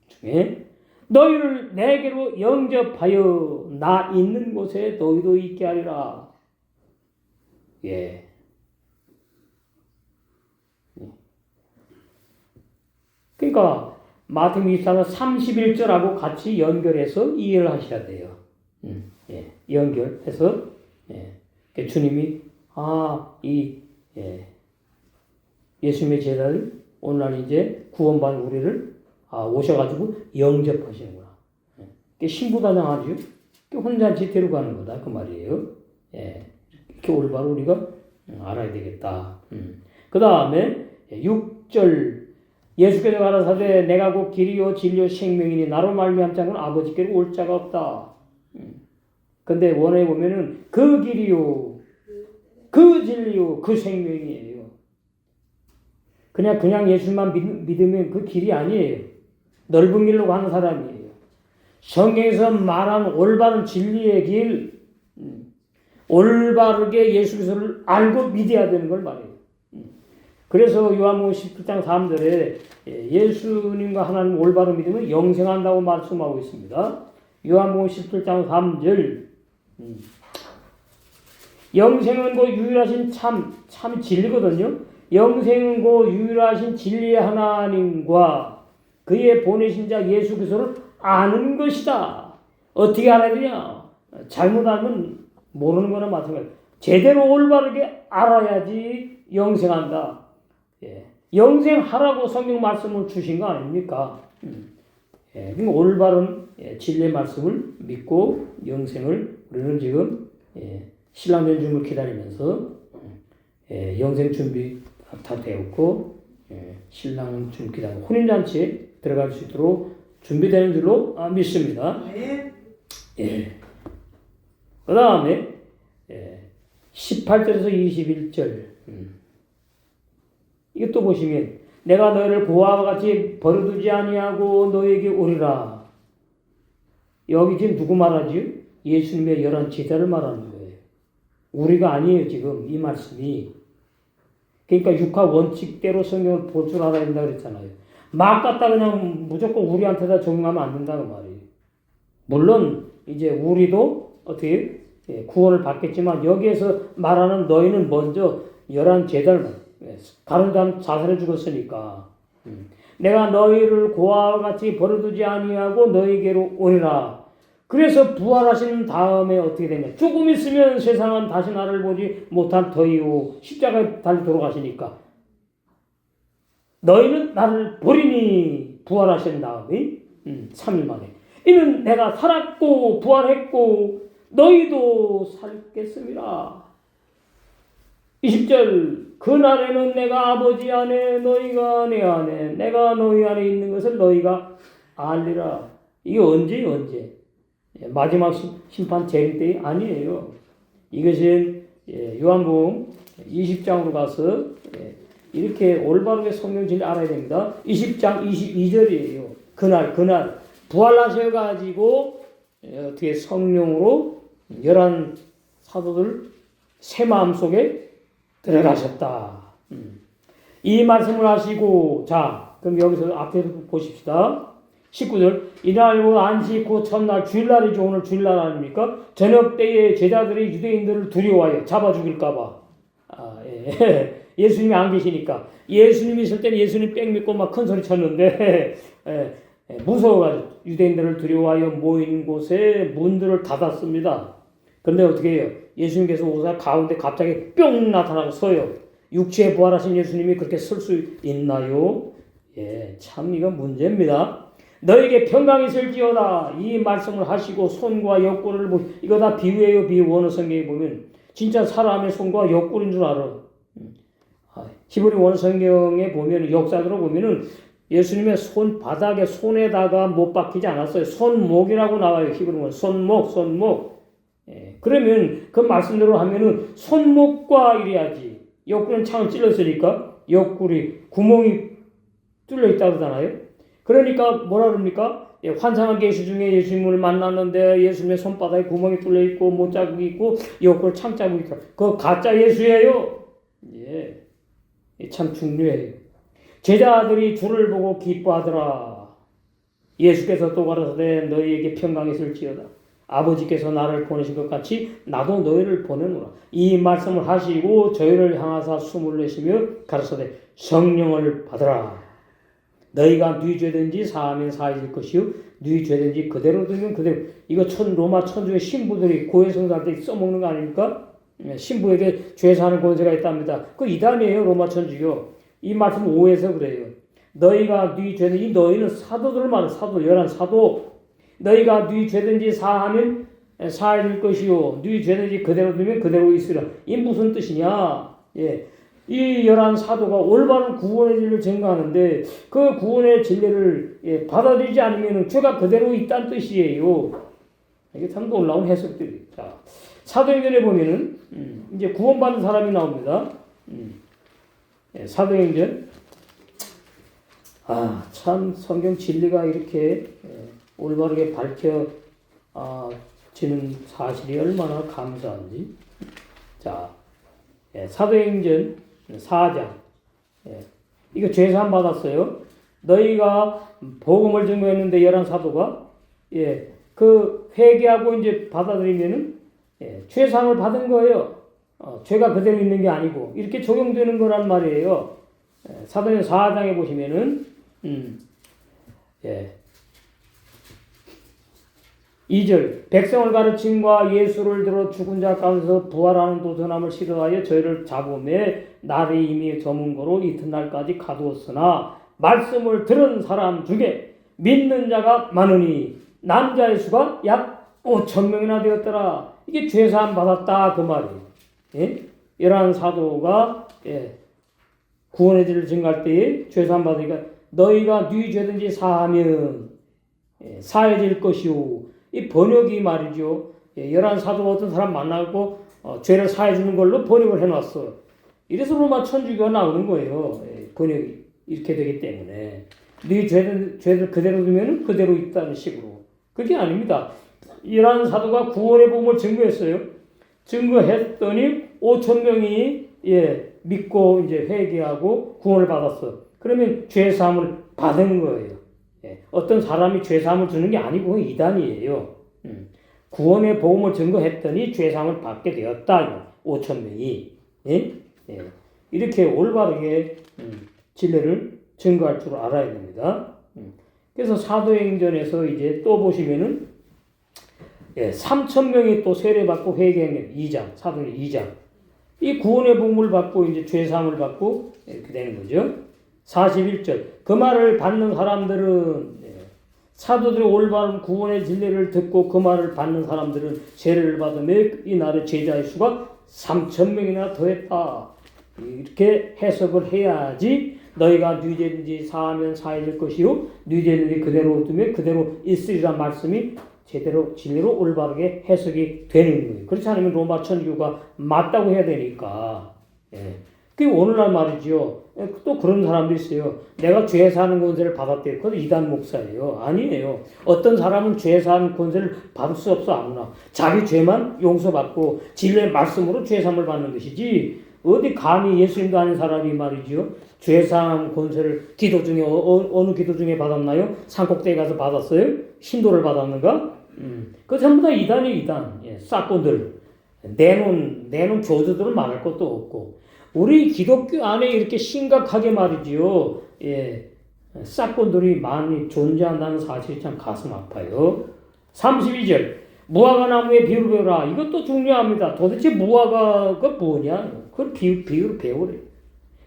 중에 너희를 내게로 영접하여 나 있는 곳에 너희도 있게 하리라. 그러니까 마태복음 24장 31절하고 같이 연결해서 이해를 하셔야 돼요. 연결해서 주님이 예수님의 제자들 오늘날 이제 구원받은 우리를 오셔가지고 영접하시는구나. 신부단장하죠. 혼잔치 데려가는 거다 그 말이에요. 이렇게 올바로 우리가 알아야 되겠다. 그 다음에 6절 예수께서 가라사대 내가 곧 길이요 진리요 생명이니 나로 말미암지 않고는 아버지께로 올 자가 없다. 근데 원어에 보면은 그 길이요 그 진리요 그 생명이에요. 그냥 예수만 믿으면 그 길이 아니에요. 넓은 길로 가는 사람이에요. 성경에서 말한 올바른 진리의 길, 올바르게 예수 그리스도를 알고 믿어야 되는 걸 말해요. 그래서 요한복음 17장 3절에 예수님과 하나님 올바로 믿으면 영생한다고 말씀하고 있습니다. 요한복음 17장 3절 영생은 그 유일하신 참 진리거든요. 영생은 그 유일하신 진리의 하나님과 그의 보내신 자 예수 그리스도를 아는 것이다. 어떻게 알아야 되냐? 잘못 알면 모르는 거나 마찬가지예요. 제대로 올바르게 알아야지 영생한다. 영생하라고 성경 말씀을 주신 거 아닙니까? 그러니까 올바른 진리의 말씀을 믿고 영생을 우리는 지금 신랑전 주님을 기다리면서 영생 준비 다 되었고 신랑 주님 기다리고 혼인잔치에 들어갈 수 있도록 준비되는 줄로 믿습니다. 그 다음에 18절에서 21절 이것도 보시면 내가 너희를 고아와 같이 버려두지 아니하고 너희에게 오리라. 여기 지금 누구 말하지? 예수님의 11 제자를 말하는 거예요. 우리가 아니에요 지금 이 말씀이. 그러니까 육하 원칙대로 성경을 볼 줄 알아야 된다 그랬잖아요. 막 갖다 그냥 무조건 우리한테다 적용하면 안 된다고 말이에요. 물론 이제 우리도 어떻게 구원을 받겠지만 여기에서 말하는 너희는 먼저 11 제자를 다른 사람 자살해 죽었으니까 내가 너희를 고아와 같이 버려두지 아니하고 너희에게로 오리라. 그래서 부활하신 다음에 어떻게 되냐. 조금 있으면 세상은 다시 나를 보지 못할 터이요. 십자가에 달려 돌아가시니까. 너희는 나를 버리니 부활하신 다음에 3일 만에. 이는 내가 살았고 부활했고 너희도 살겠습니다. 20절 그날에는 내가 아버지 안에 너희가 내 안에 내가 너희 안에 있는 것을 너희가 알리라. 이게 언제? 마지막 심판 재림 때이 아니에요. 이것은 요한복음 20장으로 가서 이렇게 올바르게 성경 진리 알아야 됩니다. 20장 22절이에요. 그날 부활하셔가지고 어떻게 성령으로 11 사도들 새 마음 속에 들어가셨다. 이 말씀을 하시고 자 그럼 여기서 앞에서 보십시다. 19절 이날 안식 후 첫날 주일날이죠. 오늘 주일날 아닙니까? 저녁 때에 제자들이 유대인들을 두려워하여 잡아 죽일까봐 예수님이 안 계시니까 예수님이 있을 때는 예수님 뺑 믿고 막 큰 소리 쳤는데 무서워가지고 유대인들을 두려워하여 모인 곳에 문들을 닫았습니다. 그런데 어떻게 해요? 예수님께서 오사 가운데 갑자기 뿅 나타나고 서요. 육체에 부활하신 예수님이 그렇게 설 수 있나요? 참 이건 문제입니다. 너에게 평강이 있을지어다 이 말씀을 하시고 손과 옆구리를 이거 다 비유예요. 비유. 원어 성경에 보면 진짜 사람의 손과 옆구리인 줄 알아. 히브리 원어 성경에 보면 역사적으로 보면은 예수님의 손바닥에 손에다가 못 박히지 않았어요. 손목이라고 나와요. 히브리 원어 손목. 그러면 그 말씀대로 하면은 손목과 이래야지. 옆구리는 창을 찔렀으니까 옆구리 구멍이 뚫려 있다고 하잖아요. 그러니까 뭐라 그럽니까? 환상한 계시 중에 예수님을 만났는데 예수님의 손바닥에 구멍이 뚫려 있고 못 자국이 있고 옆구리 창 자국이 있고 그거 가짜 예수예요. 참 중요해요. 제자들이 주를 보고 기뻐하더라. 예수께서 또 가라사대 너희에게 평강이 있을지어다. 아버지께서 나를 보내신 것 같이 나도 너희를 보내노라. 이 말씀을 하시고 저희를 향하사 숨을 내쉬며 가라사대 성령을 받으라. 너희가 네 죄든지 사하면 사해질 것이요 네 죄든지 그대로 두면 그대로. 이거 로마 천주의 신부들이 고해성사할 때 써먹는 거 아닙니까? 신부에게 죄 사하는 권세가 있답니다. 그 이단이에요. 로마 천주교. 이 말씀 오해해서 그래요. 너희가 네 죄든지 너희는 사도들을 말해. 사도 11 사도. 너희가 네 죄든지 사하면 사해질 것이요 네 죄든지 그대로 두면 그대로 있으라. 이 무슨 뜻이냐? 이 11 사도가 올바른 구원의 진리를 증거하는데 그 구원의 진리를 받아들이지 않으면 죄가 그대로 있다는 뜻이에요. 이게 참 놀라운 해석들이. 자, 사도행전에 보면은 이제 구원받은 사람이 나옵니다. 사도행전. 참 성경 진리가 이렇게 올바르게 밝혀지는 사실이 얼마나 감사한지. 자, 사도행전 4장. 이거 죄사함 받았어요. 너희가 복음을 증거했는데 11 사도가 그 회개하고 이제 받아들이면은 죄사함을 받은 거예요. 죄가 그대로 있는 게 아니고 이렇게 적용되는 거란 말이에요. 사도행전 4장에 보시면은 2절 백성을 가르침과 예수를 들어 죽은 자 가운데서 부활하는 도전함을 시도하여 저희를 잡음에 날이 이미 저문 거로 이튿날까지 가두었으나 말씀을 들은 사람 중에 믿는 자가 많으니 남자의 수가 약 5,000명이나 되었더라. 이게 죄사함 받았다 그 말이에요. 11 사도가 구원의 진리를 증거할 때에 죄사함 받으니까 너희가 네 죄든지 사하면 사해질 것이요. 이 번역이 말이죠. 11 사도가 어떤 사람 만나고 죄를 사해주는 걸로 번역을 해놨어. 이래서 로마 천주교가 나오는 거예요. 번역이 이렇게 되기 때문에 네 죄를 그대로 두면 그대로 있다는 식으로. 그게 아닙니다. 11 사도가 구원의 복음을 증거했어요. 증거했더니 5,000명이 믿고 이제 회개하고 구원을 받았어. 그러면 죄 사함을 받은 거예요. 어떤 사람이 죄 사함을 주는 게 아니고 이단이에요. 구원의 복음을 증거했더니 죄 사함을 받게 되었다. 5,000명이. 이렇게 올바르게 진리를 증거할 줄 알아야 됩니다. 그래서 사도행전에서 이제 또 보시면은 예, 3천 명이 또 세례받고 회개한 2장, 사도행 2장. 이 구원의 복음을 받고 이제 죄 사함을 받고 이렇게 되는 거죠. 41절. 그 말을 받는 사람들은 사도들의 올바른 구원의 진리를 듣고 그 말을 받는 사람들은 세례를 받으며 이 날의 제자의 수가 3천 명이나 더했다. 이렇게 해석을 해야지 너희가 뉘죄든지 사하면 사해질 것이요 뉘죄든지 그대로 두면 그대로 있으리란 말씀이 제대로 진리로 올바르게 해석이 되는 거예요. 그렇지 않으면 로마 천주교가 맞다고 해야 되니까. 예. 그게 오늘날 말이죠. 또 그런 사람도 있어요. 내가 죄 사는 권세를 받았대요. 그건 이단 목사예요. 아니에요. 어떤 사람은 죄 사는 권세를 받을 수 없어 아무나. 자기 죄만 용서받고 진리의 말씀으로 죄 사함을 받는 것이지. 어디 감히 예수님도 아닌 사람이 말이죠. 죄 사함 권세를 기도 중에 어느 기도 중에 받았나요? 산꼭대기 가서 받았어요? 신도를 받았는가? 그 전부 다 이단이 이단. 예, 싹꾼들. 내놓은 교주들은 말할 것도 없고. 우리 기독교 안에 이렇게 심각하게 말이지요. 예, 싹꾼들이 많이 존재한다는 사실이 참 가슴 아파요. 32절. 무화과 나무의 비유를 배우라. 이것도 중요합니다. 도대체 무화과가 뭐냐? 그걸 비유를 배우래.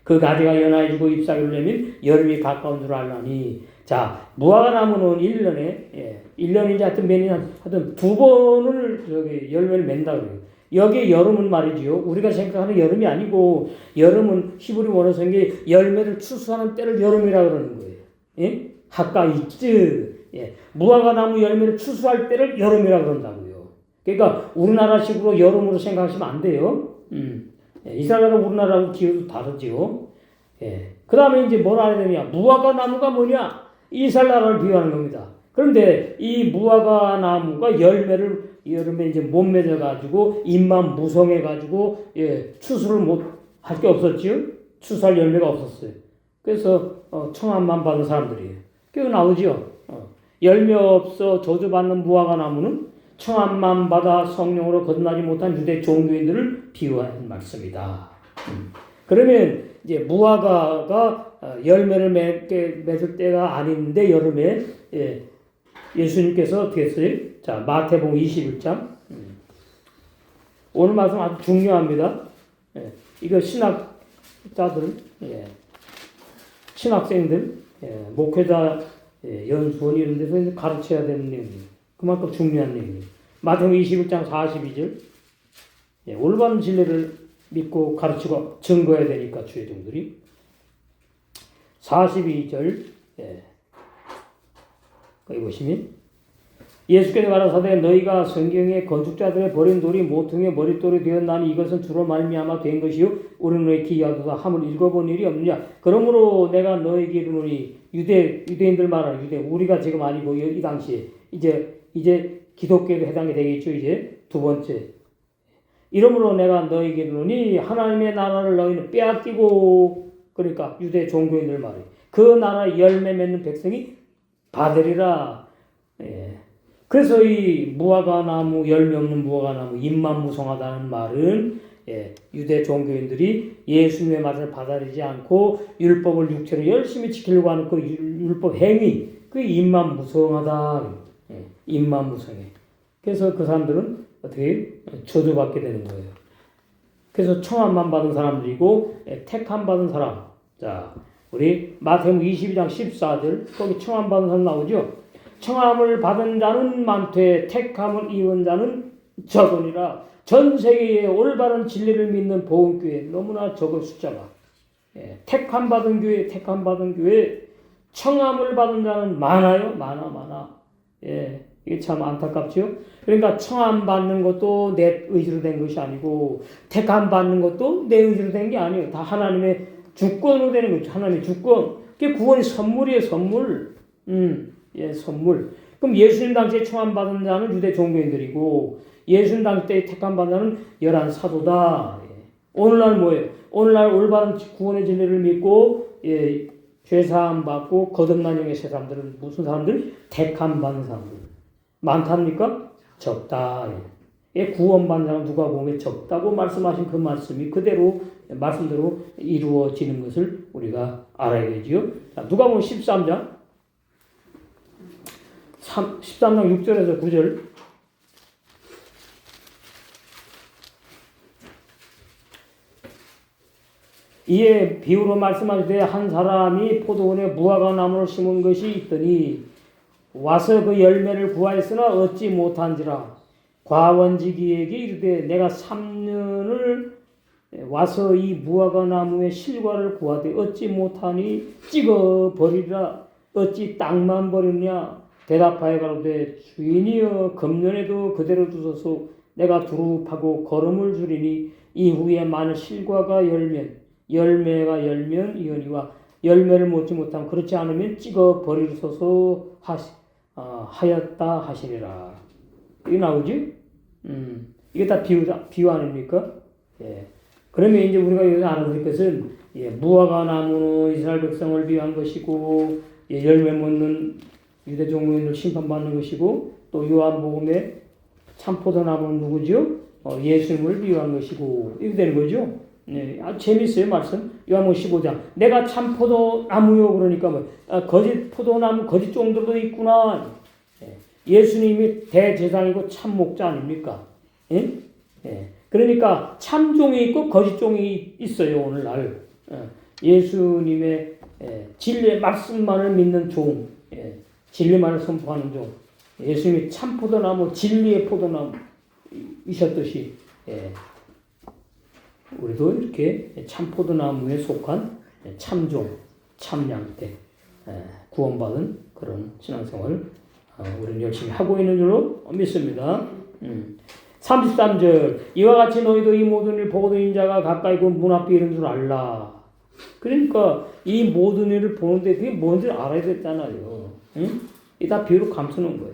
그 가지가 연하여지고 잎사귀를 내면 여름이 가까운 줄 알라니. 자, 무화과 나무는 1년인지 하여튼 매년 하여튼 2번을 열매를 맺는다 그래요. 여기 여름은 말이지요. 우리가 생각하는 여름이 아니고 여름은 히브리 원어에서 열매를 추수하는 때를 여름이라고 그러는 거예요. 예? 하가이츠. 예. 무화과 나무 열매를 추수할 때를 여름이라고 그런다고요. 그러니까 우리나라식으로 여름으로 생각하시면 안 돼요. 예. 이스라엘하고 우리나라하고 기후도 다르지요. 예. 그 다음에 이제 뭐라 해야 되냐. 무화과 나무가 뭐냐. 이스라엘 나라를 비유하는 겁니다. 그런데 이 무화과 나무가 열매를 여름에 이제 못 맺어가지고 잎만 무성해가지고 추수를 못 할 게 없었지요. 추수할 열매가 없었어요. 그래서 청함만 받은 사람들이에요. 그게 나오죠. 열매 없어 저주받는 무화과 나무는 청함만 받아 성령으로 거듭나지 못한 유대 종교인들을 비유하는 말씀이다. 그러면 이제 무화과가 열매를 맺을 때가 아닌데 여름에 예수님께서 어떻게 했어요? 자, 마태복음 21장. 오늘 말씀 아주 중요합니다. 이거 신학자들, 신학생들, 목회자 연수원 이런 데서 가르쳐야 되는 내용이에요. 그만큼 중요한 내용이에요. 마태복음 21장 42절. 올바른 진리를 믿고 가르치고 증거해야 되니까 주의종들이. 42절. 거기 보시면 예수께서 가라사대 너희가 성경에 건축자들의 버린 돌이 모퉁이의 머릿돌이 되었나니 이것은 주로 말미암아 된 것이요 우리는 너희 기이하도다 함을 읽어본 일이 없느냐. 그러므로 내가 너희에게 이르노니 유대인들 말하는 유대 우리가 지금 아니고 이 당시에 이제 기독교에도 해당이 되겠죠. 이제 두 번째. 이러므로 내가 너희에게 이르노니 하나님의 나라를 너희는 빼앗기고 그러니까 유대 종교인들 말이에요. 그 나라 열매 맺는 백성이 받으리라. 그래서 이 무화과 나무 열매 없는 무화과 나무 잎만 무성하다는 말은 유대 종교인들이 예수님의 말을 받아들이지 않고 율법을 육체로 열심히 지키려고 하는 그 율법 행위 그 잎만 무성하다. 잎만 무성해. 그래서 그 사람들은 어떻게 저주받게 되는 거예요. 그래서 청함만 받은 사람들이고 택함 받은 사람. 자, 우리 마태복음 22장 14절 거기 청함 받은 사람 나오죠. 청함을 받은 자는 많되 택함을 입은 자는 적으니라. 전 세계에 올바른 진리를 믿는 복음교회 너무나 적은 숫자가. 택함 받은 교회 청함을 받은 자는 많아요. 많아. 이게 참 안타깝죠. 그러니까 청함 받는 것도 내 의지로 된 것이 아니고 택함 받는 것도 내 의지로 된 게 아니에요. 다 하나님의 주권으로 되는 거죠. 하나님의 주권. 그게 구원이 선물이에요. 선물. 선물. 그럼 예수님 당시에 청함 받은 자는 유대 종교인들이고 예수님 당시 때 택함 받은 자는 11 사도다. 오늘날 뭐예요? 오늘날 올바른 구원의 진리를 믿고 죄사함 받고 거듭난 영의 새 사람들은 무슨 사람들? 택함 받는 사람들. 많답니까? 적다. 구원받는 사람 누가 보면 적다고 말씀하신 그 말씀이 그대로 말씀대로 이루어지는 것을 우리가 알아야 되지요. 자, 누가 보면 13장 6절에서 9절 이에 비유로 말씀하시되 한 사람이 포도원에 무화과 나무를 심은 것이 있더니 와서 그 열매를 구하였으나 얻지 못한지라. 과원지기에게 이르되 내가 3년을 와서 이 무화과 나무의 실과를 구하되 얻지 못하니 찍어 버리라. 어찌 땅만 버리냐. 대답하여 가로되 주인이여 금년에도 그대로 두소서. 내가 두릅하고 거름을 주리니 이후에 만일 실과가 열매가 열면 이언이와 열매를 맺지 못하면 그렇지 않으면 찍어 버리소서 하였다 하시니라. 이게 나오지? 이게 다 비유 아닙니까? 예. 그러면 이제 우리가 여기서 알아들 것은, 예, 무화과 나무는 이스라엘 백성을 비유한 것이고, 예, 열매 맺는 유대 종교인을 심판받는 것이고, 또 요한복음의 참포도나무는 누구죠? 예수님을 비유한 것이고, 이렇게 되는 거죠. 네, 아주 재밌어요, 말씀. 요한복음 15장. 내가 참포도나무요. 그러니까 뭐, 거짓 포도나무, 거짓 종들도 있구나. 예수님이 대제사장이고 참목자 아닙니까? 예? 예. 그러니까 참종이 있고 거짓종이 있어요, 오늘날. 예수님의 진리의 말씀만을 믿는 종, 진리만을 선포하는 종. 예수님이 참포도나무, 진리의 포도나무 이셨듯이, 우리도 이렇게 참포도나무에 속한 참종, 참양떼, 구원받은 그런 신앙생활을 우리는 열심히 하고 있는 줄로 믿습니다. 33절 이와 같이 너희도 이 모든 일 보고도 인자가 가까이 그 문 앞에 이른 줄 알라. 그러니까 이 모든 일을 보는데 그게 뭔지 알아야 됐잖아요. 응? 이 다 비유로 감추는 거예요.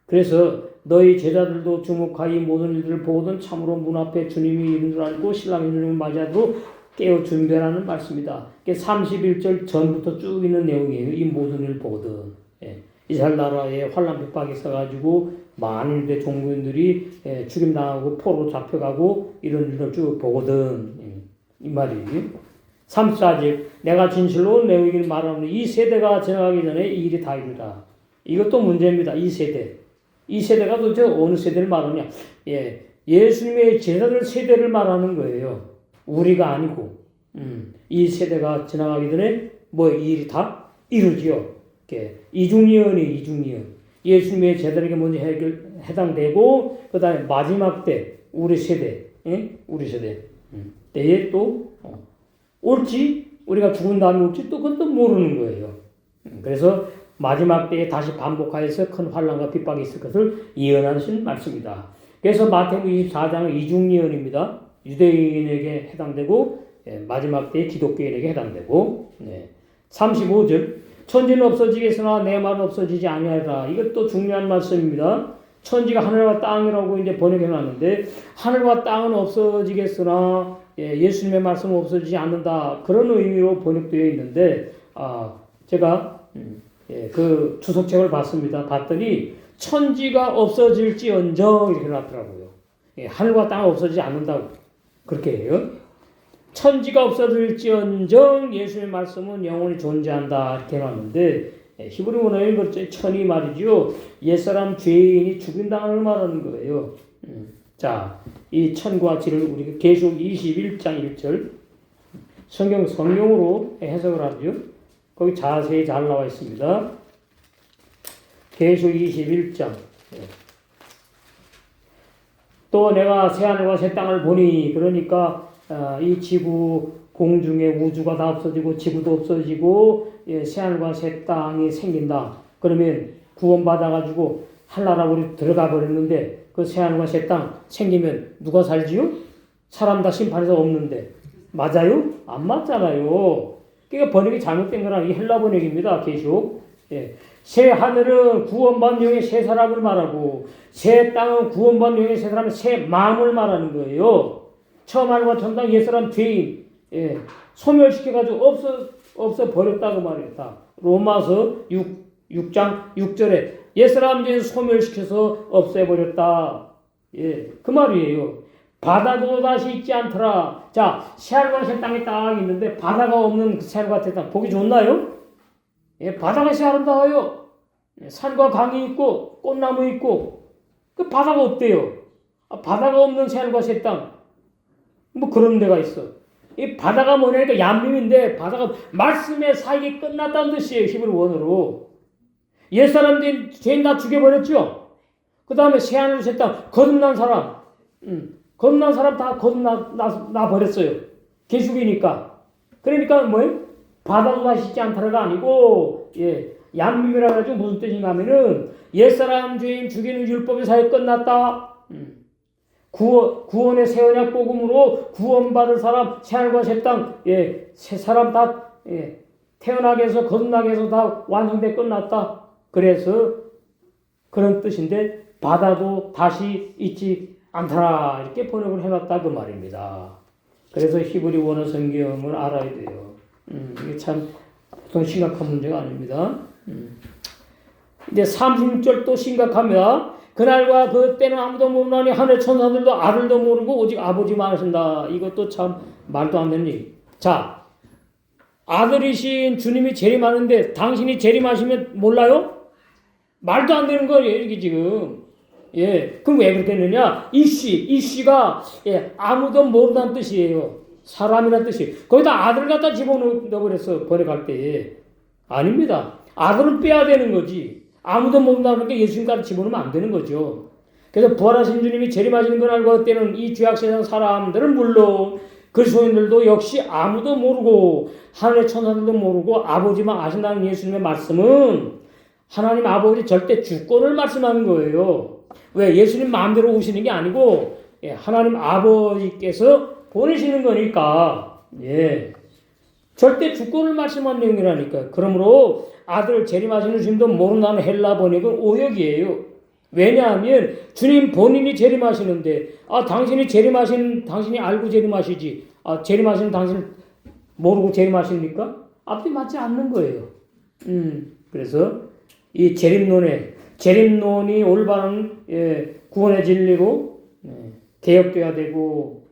그래서 너희 제자들도 주목하여 이 모든 일들을 보거든 참으로 문 앞에 주님이 이른 줄 알고 신랑이 주님을 맞이하도록 깨어 준비하라는 말씀이다. 31절 전부터 쭉 있는 내용이에요. 이 모든 일을 보거든. 이스라엘 나라에 환난 핍박이 있어가지고 많은 유대 종교인들이 죽임당하고 포로로 잡혀가고 이런 일을 쭉 보거든. 이 말이지. 34절 내가 진실로 내게 말하노니 이 세대가 지나가기 전에 이 일이 다 이르다. 이것도 문제입니다. 이 세대가 도대체 어느 세대를 말하냐. 예수님의 제자들 세대를 말하는 거예요. 우리가 아니고. 이 세대가 지나가기 전에 이 일이 다 이루지요. 이중예언이 예수님의 제자들에게 먼저 해당되고 그 다음에 마지막 때 우리 세대 때에 또 올지 우리가 죽은 다음에 올지 또 그건 또 모르는 거예요. 그래서 마지막 때에 다시 반복하여서 큰 환난과 핍박이 있을 것을 예언하신 말씀이다. 그래서 마태복음 24장은 이중예언입니다. 유대인에게 해당되고 마지막 때에 기독교인에게 해당되고. 35절 천지는 없어지겠으나 내 말은 없어지지 아니하리라. 이것도 중요한 말씀입니다. 천지가 하늘과 땅이라고 이제 번역해 놨는데 하늘과 땅은 없어지겠으나 예수님의 말씀은 없어지지 않는다. 그런 의미로 번역되어 있는데 제가 그 주석책을 봤더니 천지가 없어질지언정 이렇게 놨더라고요. 하늘과 땅은 없어지지 않는다고 그렇게 해요. 천지가 없어질지언정 예수의 말씀은 영원히 존재한다 이렇게 놨는데 히브리 문화에 그렇죠. 천이 말이죠. 옛사람 죄인이 죽임당하는 말하는 거예요. 자, 이 천과 지를 우리가 계시록 21장 1절 성경으로 해석을 하죠. 거기 자세히 잘 나와 있습니다. 계시록 21장 또 내가 새하늘과 새 땅을 보니 그러니까 이 지구 공중에 우주가 다 없어지고 지구도 없어지고 새하늘과 새 땅이 생긴다. 그러면 구원받아가지고 하나라고 우리 들어가 버렸는데 그 새하늘과 새 땅 생기면 누가 살지요? 사람 다 심판에서 없는데 맞아요? 안 맞잖아요. 그러니까 번역이 잘못된 거라 이 헬라 번역입니다. 계시록. 새 하늘은 구원받은 영의 새 사람을 말하고 새 땅은 구원받은 영의 새 사람의 새 마음을 말하는 거예요. 처음 하늘과 처음 땅 옛사람 죄인 소멸시켜가지고 없어 버렸다고 말했다. 로마서 6장 6절에 옛사람 죄인 소멸시켜서 없애버렸다. 그 말이에요. 바다도 다시 있지 않더라. 자, 새하늘과 새 땅이 딱 있는데 바다가 없는 새하늘과 새 땅 보기 좋나요? 바다가 있어야 아름다워요. 산과 강이 있고 꽃나무 있고 그 바다가 없대요. 바다가 없는 새하늘과 새 땅 뭐 그런 데가 있어. 이 바다가 뭐냐니까 얀밈인데 바다가 말씀의 사역이 끝났다는 뜻이에요. 히브리 원어로. 옛사람들이 죄인 다 죽여버렸죠. 그 다음에 새하늘 새 땅 거듭난 사람 거듭난 사람 다 거듭나 버렸어요. 개죽이니까. 그러니까 뭐예요? 바다도 다시 있지 않다가 아니고 얀밈이라 가지고 무슨 뜻인가 하면은 옛사람 죄인 죽이는 율법의 사역 끝났다. 구원의 새 언약 복음으로 구원받을 사람 새하늘과 새 땅 새 사람 다 태어나게 해서 거듭나게 해서 다 완성돼 끝났다. 그래서 그런 뜻인데 바다도 다시 있지 않더라 이렇게 번역을 해놨다 그 말입니다. 그래서 히브리 원어 성경을 알아야 돼요. 이게 참 보통 심각한 문제가 아닙니다. 이제 36절도 심각합니다. 그날과 그때는 아무도 모르나니 하늘 천사들도 아들도 모르고 오직 아버지만 아신다. 이것도 참 말도 안 되는 얘기. 자, 아들이신 주님이 재림하는데 당신이 재림하시면 몰라요? 말도 안 되는 거예요, 이게 지금. 그럼 왜 그렇게 했느냐? 이 씨가 아무도 모른다는 뜻이에요. 사람이란 뜻이. 거기다 아들 갖다 집어넣어버렸어, 번역할 때. 아닙니다. 아들은 빼야 되는 거지. 아무도 모른다는 게 예수님까지 집어넣으면 안 되는 거죠. 그래서 부활하신 주님이 재림하시는 걸 알고 그때는 이 죄악 세상 사람들은 물론 그리스도인들도 역시 아무도 모르고 하늘의 천사들도 모르고 아버지만 아신다는 예수님의 말씀은 하나님 아버지 절대 주권을 말씀하는 거예요. 왜? 예수님 마음대로 오시는 게 아니고 하나님 아버지께서 보내시는 거니까 절대 주권을 말씀하는 내용이라니까. 그러므로 아들 재림하시는 주님도 모른다는 헬라 번역은 오역이에요. 왜냐하면 주님 본인이 재림하시는데 당신이 알고 재림하시지 재림하시는 당신 모르고 재림하십니까? 앞뒤 맞지 않는 거예요. 그래서 이 재림론이 올바른 구원의 진리로 개혁돼야 되고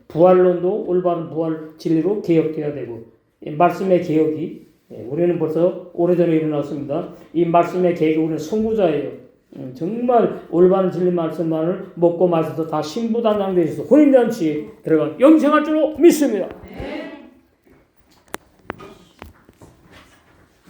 부활론도 올바른 부활 진리로 개혁돼야 되고 말씀의 개혁이 우리는 벌써 오래전에 일어났습니다. 이 말씀의 개혁이 우리는 선구자예요. 정말 올바른 진리 말씀만을 먹고 마셔서 다 신부단장되어 있어 혼인잔치에 들어가 영생할 줄로 믿습니다.